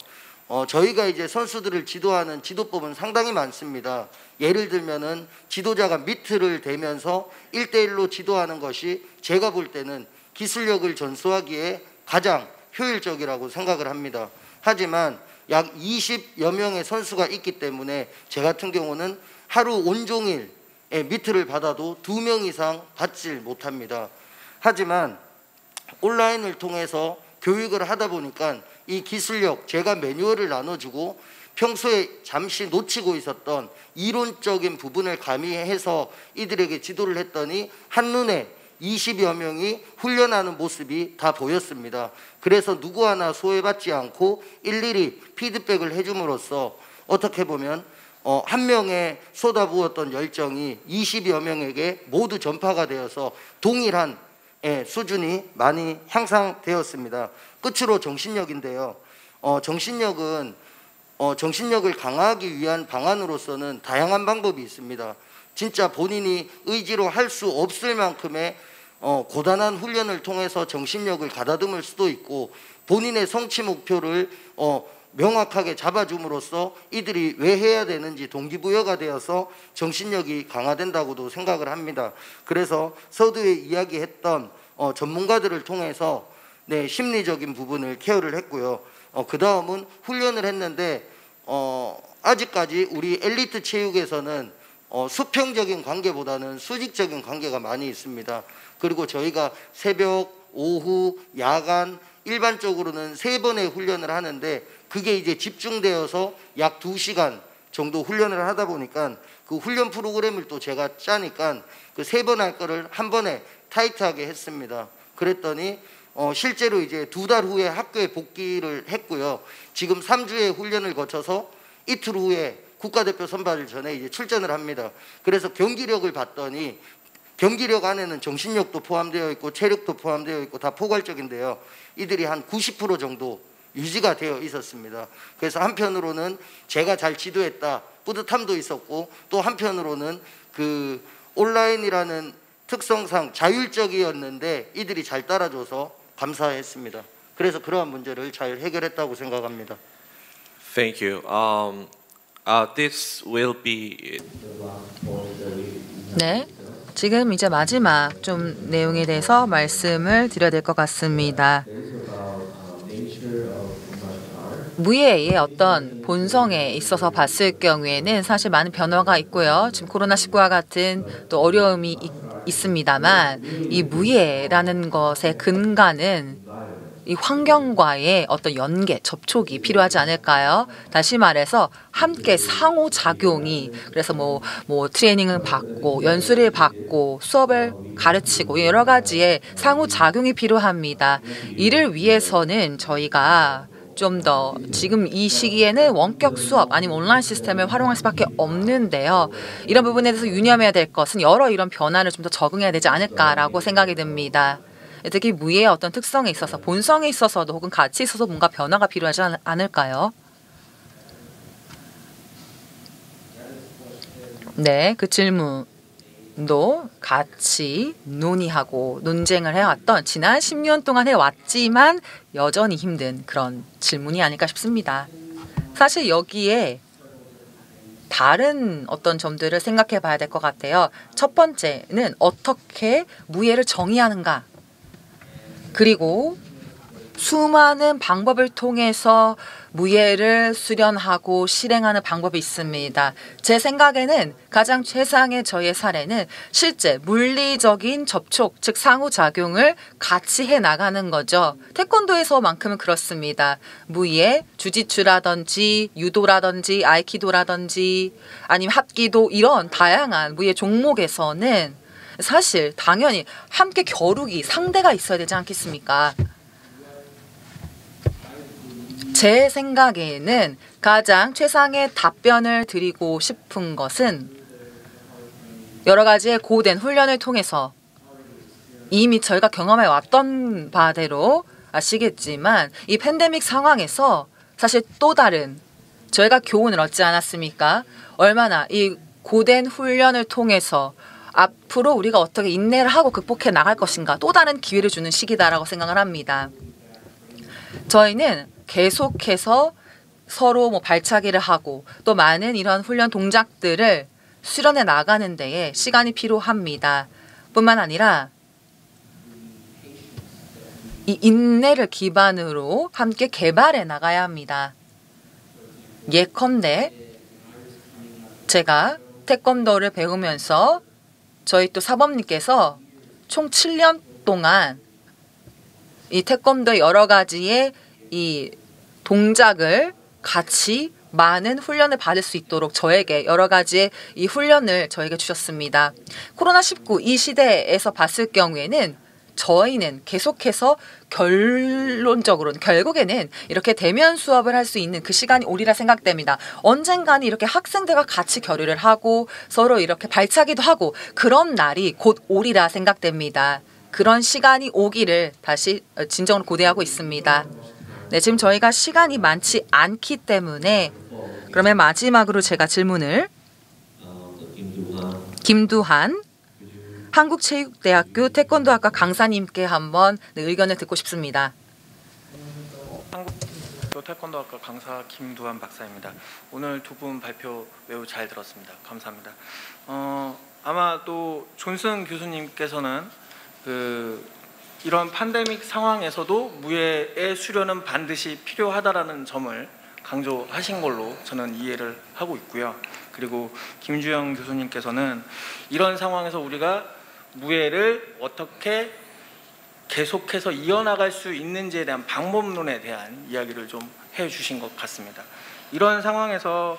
저희가 이제 선수들을 지도하는 지도법은 상당히 많습니다. 예를 들면은 지도자가 미트를 대면서 1대1로 지도하는 것이 제가 볼 때는 기술력을 전수하기에 가장 효율적이라고 생각을 합니다. 하지만 약 20여 명의 선수가 있기 때문에 제 같은 경우는 하루 온종일 미트를 받아도 2명 이상 받질 못합니다. 하지만 온라인을 통해서 교육을 하다 보니까 이 기술력 제가 매뉴얼을 나눠주고 평소에 잠시 놓치고 있었던 이론적인 부분을 가미해서 이들에게 지도를 했더니 한눈에 20여 명이 훈련하는 모습이 다 보였습니다. 그래서 누구 하나 소외받지 않고 일일이 피드백을 해줌으로써 어떻게 보면 한 명의 쏟아부었던 열정이 20여 명에게 모두 전파가 되어서 동일한 수준이 많이 향상되었습니다. 끝으로 정신력인데요. 정신력을 강화하기 위한 방안으로서는 다양한 방법이 있습니다. 진짜 본인이 의지로 할 수 없을 만큼의 고단한 훈련을 통해서 정신력을 가다듬을 수도 있고 본인의 성취 목표를 명확하게 잡아줌으로써 이들이 왜 해야 되는지 동기부여가 되어서 정신력이 강화된다고도 생각을 합니다. 그래서 서두에 이야기했던 전문가들을 통해서 심리적인 부분을 케어를 했고요. 그 다음은 훈련을 했는데 아직까지 우리 엘리트 체육에서는 수평적인 관계보다는 수직적인 관계가 많이 있습니다. 그리고 저희가 새벽, 오후, 야간 일반적으로는 3번의 훈련을 하는데 그게 이제 집중되어서 약 2시간 정도 훈련을 하다 보니까 그 훈련 프로그램을 또 제가 짜니까 그 3번 할 거를 한 번에 타이트하게 했습니다. 그랬더니 실제로 이제 2달 후에 학교에 복귀를 했고요. 지금 3주의 훈련을 거쳐서 이틀 후에 국가대표 선발 전에 이제 출전을 합니다. 그래서 경기력을 봤더니 경기력 안에는 정신력도 포함되어 있고 체력도 포함되어 있고 다 포괄적인데요. 이들이 한 90% 정도 유지가 되어 있었습니다. 그래서 한편으로는 제가 잘 지도했다 뿌듯함도 있었고 또 한편으로는 그 온라인이라는 특성상 자율적이었는데 이들이 잘 따라줘서 감사했습니다. 그래서 그러한 문제를 잘 해결했다고 생각합니다. Thank you. This will be. 네, 지금 이제 마지막 좀 내용에 대해서 말씀을 드려야 될 것 같습니다. 무예의 어떤 본성에 있어서 봤을 경우에는 사실 많은 변화가 있고요. 지금 코로나19와 같은 또 어려움이 있습니다만 이 무예라는 것의 근간은 이 환경과의 어떤 연계, 접촉이 필요하지 않을까요? 다시 말해서 함께 상호작용이 그래서 뭐 트레이닝을 받고 연수를 받고 수업을 가르치고 여러 가지의 상호작용이 필요합니다. 이를 위해서는 저희가 좀 더 지금 이 시기에는 원격 수업 아니면 온라인 시스템을 활용할 수밖에 없는데요. 이런 부분에 대해서 유념해야 될 것은 여러 이런 변화를 좀 더 적응해야 되지 않을까라고 생각이 듭니다. 특히 무예의 어떤 특성에 있어서 본성에 있어서도 혹은 가치에 있어서 뭔가 변화가 필요하지 않을까요? 네, 그 질문도 같이 논의하고 논쟁을 해왔던 지난 10년 동안 해왔지만 여전히 힘든 그런 질문이 아닐까 싶습니다. 사실 여기에 다른 어떤 점들을 생각해 봐야 될 것 같아요. 첫 번째는 어떻게 무예를 정의하는가. 그리고 수많은 방법을 통해서 무예를 수련하고 실행하는 방법이 있습니다. 제 생각에는 가장 최상의 저의 사례는 실제 물리적인 접촉, 즉 상호작용을 같이 해나가는 거죠. 태권도에서만큼은 그렇습니다. 무예, 주짓수라든지 유도라든지 아이키도라든지 아니면 합기도 이런 다양한 무예 종목에서는 사실 당연히 함께 겨루기, 상대가 있어야 되지 않겠습니까? 제 생각에는 가장 최상의 답변을 드리고 싶은 것은 여러 가지의 고된 훈련을 통해서 이미 저희가 경험해 왔던 바대로 아시겠지만 이 팬데믹 상황에서 사실 또 다른 저희가 교훈을 얻지 않았습니까? 얼마나 이 고된 훈련을 통해서 앞으로 우리가 어떻게 인내를 하고 극복해 나갈 것인가 또 다른 기회를 주는 시기다라고 생각을 합니다. 저희는 계속해서 서로 발차기를 하고 또 많은 이런 훈련 동작들을 수련해 나가는 데에 시간이 필요합니다. 뿐만 아니라 이 인내를 기반으로 함께 개발해 나가야 합니다. 예컨대 제가 태권도를 배우면서 저희 또 사범님께서 총 7년 동안 이 태권도의 여러 가지의 이 동작을 같이 많은 훈련을 받을 수 있도록 저에게 여러 가지의 이 훈련을 저에게 주셨습니다. 코로나19 이 시대에서 봤을 경우에는 저희는 계속해서 결론적으로는 결국에는 이렇게 대면 수업을 할 수 있는 그 시간이 오리라 생각됩니다. 언젠가는 이렇게 학생들과 같이 교류를 하고 서로 이렇게 발차기도 하고 그런 날이 곧 오리라 생각됩니다. 그런 시간이 오기를 다시 진정으로 고대하고 있습니다. 네, 지금 저희가 시간이 많지 않기 때문에 그러면 마지막으로 제가 질문을 김두한 한국체육대학교 태권도학과 강사님께 한번 의견을 듣고 싶습니다. 한국체육대학교 태권도학과 강사 김두한 박사입니다. 오늘 두 분 발표 매우 잘 들었습니다. 감사합니다. 아마 또 존슨 교수님께서는 이런 팬데믹 상황에서도 무예의 수련은 반드시 필요하다라는 점을 강조하신 걸로 저는 이해를 하고 있고요. 그리고 김주영 교수님께서는 이런 상황에서 우리가 무예를 어떻게 계속해서 이어나갈 수 있는지에 대한 방법론에 대한 이야기를 좀 해주신 것 같습니다. 이런 상황에서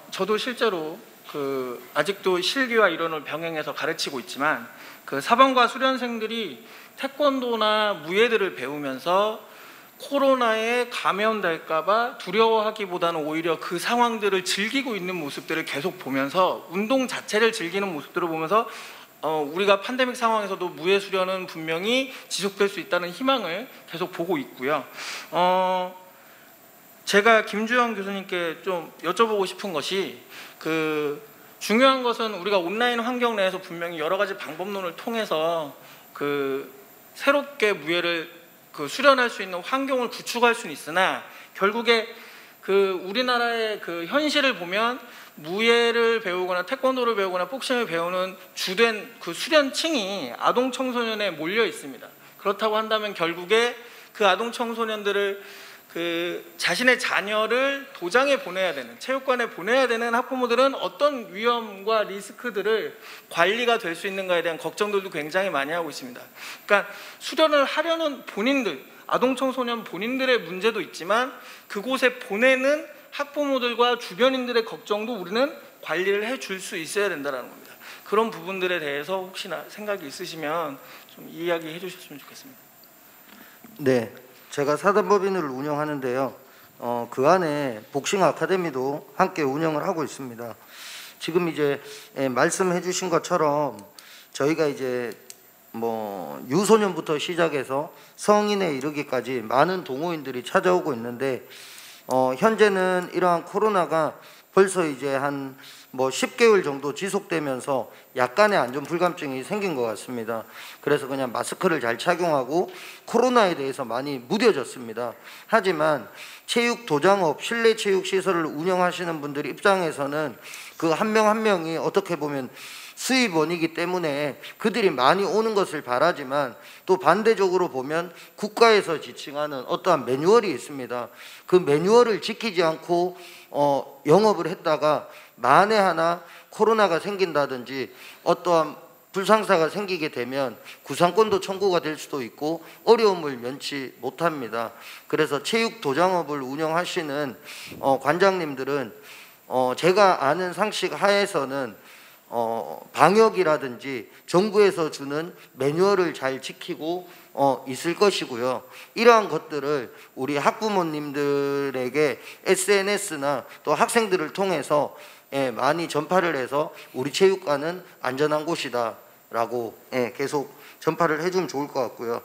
저도 실제로 아직도 실기와 이론을 병행해서 가르치고 있지만 사범과 수련생들이 태권도나 무예들을 배우면서 코로나에 감염될까봐 두려워하기보다는 오히려 그 상황들을 즐기고 있는 모습들을 계속 보면서 운동 자체를 즐기는 모습들을 보면서 우리가 팬데믹 상황에서도 무예 수련은 분명히 지속될 수 있다는 희망을 계속 보고 있고요. 제가 김주영 교수님께 좀 여쭤보고 싶은 것이 중요한 것은 우리가 온라인 환경 내에서 분명히 여러 가지 방법론을 통해서 새롭게 무예를 수련할 수 있는 환경을 구축할 수는 있으나 결국에 우리나라의 현실을 보면 무예를 배우거나 태권도를 배우거나 복싱을 배우는 주된 수련층이 아동 청소년에 몰려 있습니다. 그렇다고 한다면 결국에 아동 청소년들을 자신의 자녀를 도장에 보내야 되는, 체육관에 보내야 되는 학부모들은 어떤 위험과 리스크들을 관리가 될 수 있는가에 대한 걱정들도 굉장히 많이 하고 있습니다. 그러니까 수련을 하려는 본인들, 아동 청소년 본인들의 문제도 있지만 그곳에 보내는 학부모들과 주변인들의 걱정도 우리는 관리를 해줄 수 있어야 된다는 겁니다. 그런 부분들에 대해서 혹시나 생각이 있으시면 좀 이야기해 주셨으면 좋겠습니다. 네, 제가 사단법인을 운영하는데요. 그 안에 복싱 아카데미도 함께 운영을 하고 있습니다. 지금 이제 말씀해 주신 것처럼 저희가 이제 유소년부터 시작해서 성인에 이르기까지 많은 동호인들이 찾아오고 있는데 현재는 이러한 코로나가 벌써 이제 한 10개월 정도 지속되면서 약간의 안전 불감증이 생긴 것 같습니다. 그래서 그냥 마스크를 잘 착용하고 코로나에 대해서 많이 무뎌졌습니다. 하지만 체육 도장업, 실내 체육 시설을 운영하시는 분들 입장에서는 그 한 명 한 명이 어떻게 보면 수입원이기 때문에 그들이 많이 오는 것을 바라지만 또 반대적으로 보면 국가에서 지칭하는 어떠한 매뉴얼이 있습니다. 그 매뉴얼을 지키지 않고 영업을 했다가 만에 하나 코로나가 생긴다든지 어떠한 불상사가 생기게 되면 구상권도 청구가 될 수도 있고 어려움을 면치 못합니다. 그래서 체육 도장업을 운영하시는 관장님들은 제가 아는 상식 하에서는 방역이라든지 정부에서 주는 매뉴얼을 잘 지키고 있을 것이고요. 이러한 것들을 우리 학부모님들에게 SNS나 또 학생들을 통해서 많이 전파를 해서 우리 체육관은 안전한 곳이다 라고 계속 전파를 해주면 좋을 것 같고요.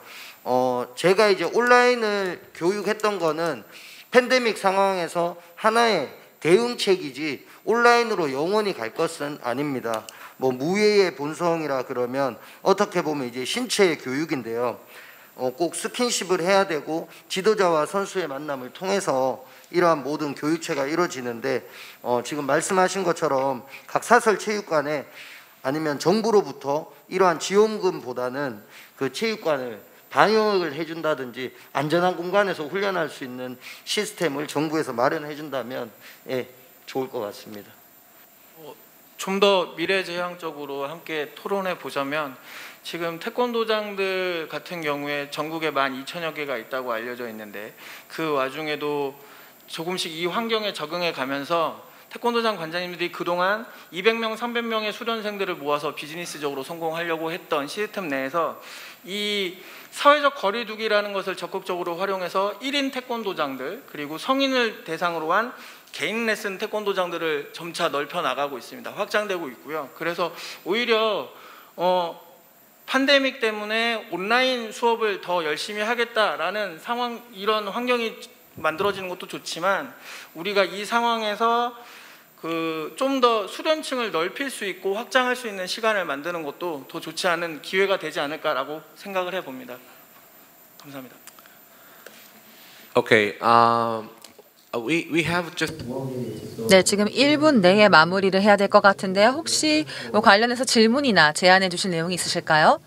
제가 이제 온라인을 교육했던 거는 팬데믹 상황에서 하나의 대응책이지 온라인으로 영원히 갈 것은 아닙니다. 뭐 무예의 본성이라 그러면 어떻게 보면 이제 신체의 교육인데요. 꼭 스킨십을 해야 되고 지도자와 선수의 만남을 통해서 이러한 모든 교육체가 이루어지는데 지금 말씀하신 것처럼 각 사설 체육관에 아니면 정부로부터 이러한 지원금보다는 그 체육관을 방역을 해준다든지 안전한 공간에서 훈련할 수 있는 시스템을 정부에서 마련해 준다면 좋을 것 같습니다. 좀 더 미래지향적으로 함께 토론해 보자면 지금 태권도장들 같은 경우에 전국에 12,000여 개가 있다고 알려져 있는데 그 와중에도 조금씩 이 환경에 적응해 가면서 태권도장 관장님들이 그동안 200명, 300명의 수련생들을 모아서 비즈니스적으로 성공하려고 했던 시스템 내에서 이 사회적 거리두기라는 것을 적극적으로 활용해서 1인 태권도장들 그리고 성인을 대상으로 한 개인 레슨 태권도장들을 점차 넓혀 나가고 있습니다. 확장되고 있고요. 그래서 오히려 팬데믹 때문에 온라인 수업을 더 열심히 하겠다라는 상황, 이런 환경이 만들어지는 것도 좋지만 우리가 이 상황에서 좀 더 수련층을 넓힐 수 있고 확장할 수 있는 시간을 만드는 것도 더 좋지 않은 기회가 되지 않을까라고 생각을 해봅니다. 감사합니다. Okay. We have just. 네, 지금 1분 내에 마무리를 해야 될 것 같은데요. 혹시 뭐 관련해서 질문이나 제안해 주실 내용이 있으실까요?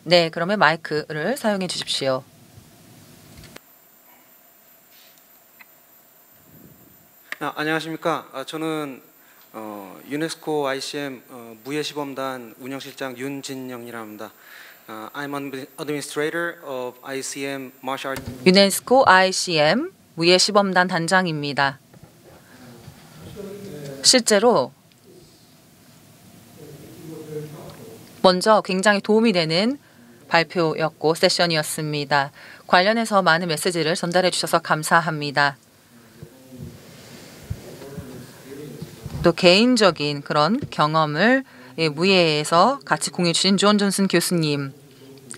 네, 그러면 마이크를 사용해 주십시오. 안녕하십니까. 저는 유네스코 ICM 무예시범단 운영실장 윤진영이라 합니다. I'm an administrator of ICM Martial Arts. 유네스코 ICM 무예시범단 단장입니다. 실제로 먼저 굉장히 도움이 되는 발표였고 세션이었습니다. 관련해서 많은 메시지를 전달해 주셔서 감사합니다. 또 개인적인 그런 경험을 무예에서 같이 공유해 주신 존 존슨 교수님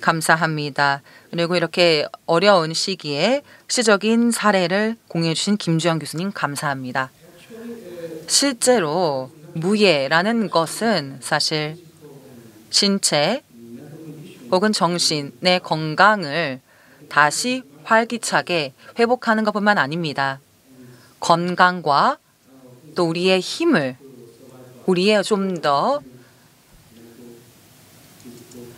감사합니다. 그리고 이렇게 어려운 시기에 시적인 사례를 공유해 주신 김주영 교수님 감사합니다. 실제로 무예라는 것은 사실 신체 혹은 정신의 건강을 다시 활기차게 회복하는 것뿐만 아닙니다. 건강과 또 우리의 힘을, 우리의 좀 더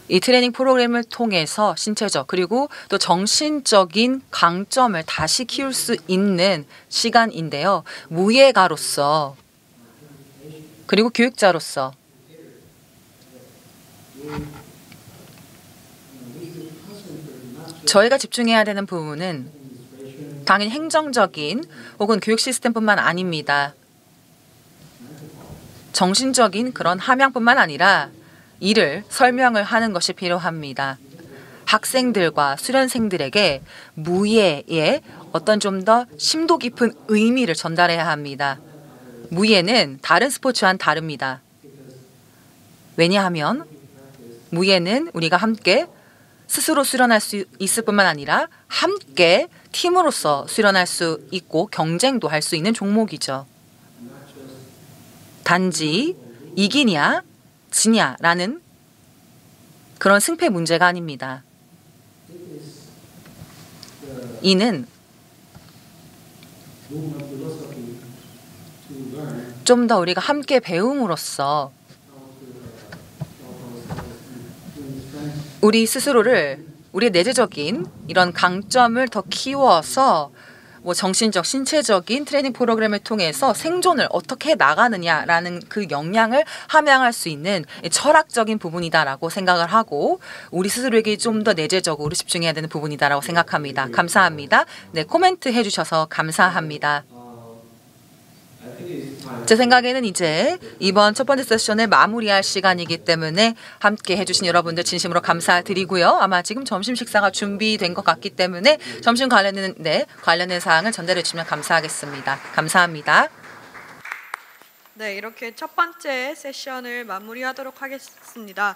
이 트레이닝 프로그램을 통해서 신체적 그리고 또 정신적인 강점을 다시 키울 수 있는 시간인데요. 무예가로서 그리고 교육자로서 저희가 집중해야 되는 부분은 당연히 행정적인 혹은 교육 시스템뿐만 아닙니다. 정신적인 그런 함양뿐만 아니라 이를 설명을 하는 것이 필요합니다. 학생들과 수련생들에게 무예의 어떤 좀 더 심도 깊은 의미를 전달해야 합니다. 무예는 다른 스포츠와는 다릅니다. 왜냐하면 무예는 우리가 함께 스스로 수련할 수 있을 뿐만 아니라 함께 팀으로서 수련할 수 있고 경쟁도 할 수 있는 종목이죠. 단지 이기냐 지냐라는 그런 승패 문제가 아닙니다. 이는 좀 더 우리가 함께 배움으로써 우리 스스로를 우리의 내재적인 이런 강점을 더 키워서 뭐 정신적, 신체적인 트레이닝 프로그램을 통해서 생존을 어떻게 해 나가느냐라는 그 역량을 함양할 수 있는 철학적인 부분이다라고 생각을 하고 우리 스스로에게 좀 더 내재적으로 집중해야 되는 부분이다라고 생각합니다. 감사합니다. 네, 코멘트 해주셔서 감사합니다. 제 생각에는 이제 이번 첫 번째 세션을 마무리할 시간이기 때문에 함께 해주신 여러분들 진심으로 감사드리고요. 아마 지금 점심 식사가 준비된 것 같기 때문에 점심 관련된 사항을 전달해 주시면 감사하겠습니다. 감사합니다. 네, 이렇게 첫 번째 세션을 마무리하도록 하겠습니다.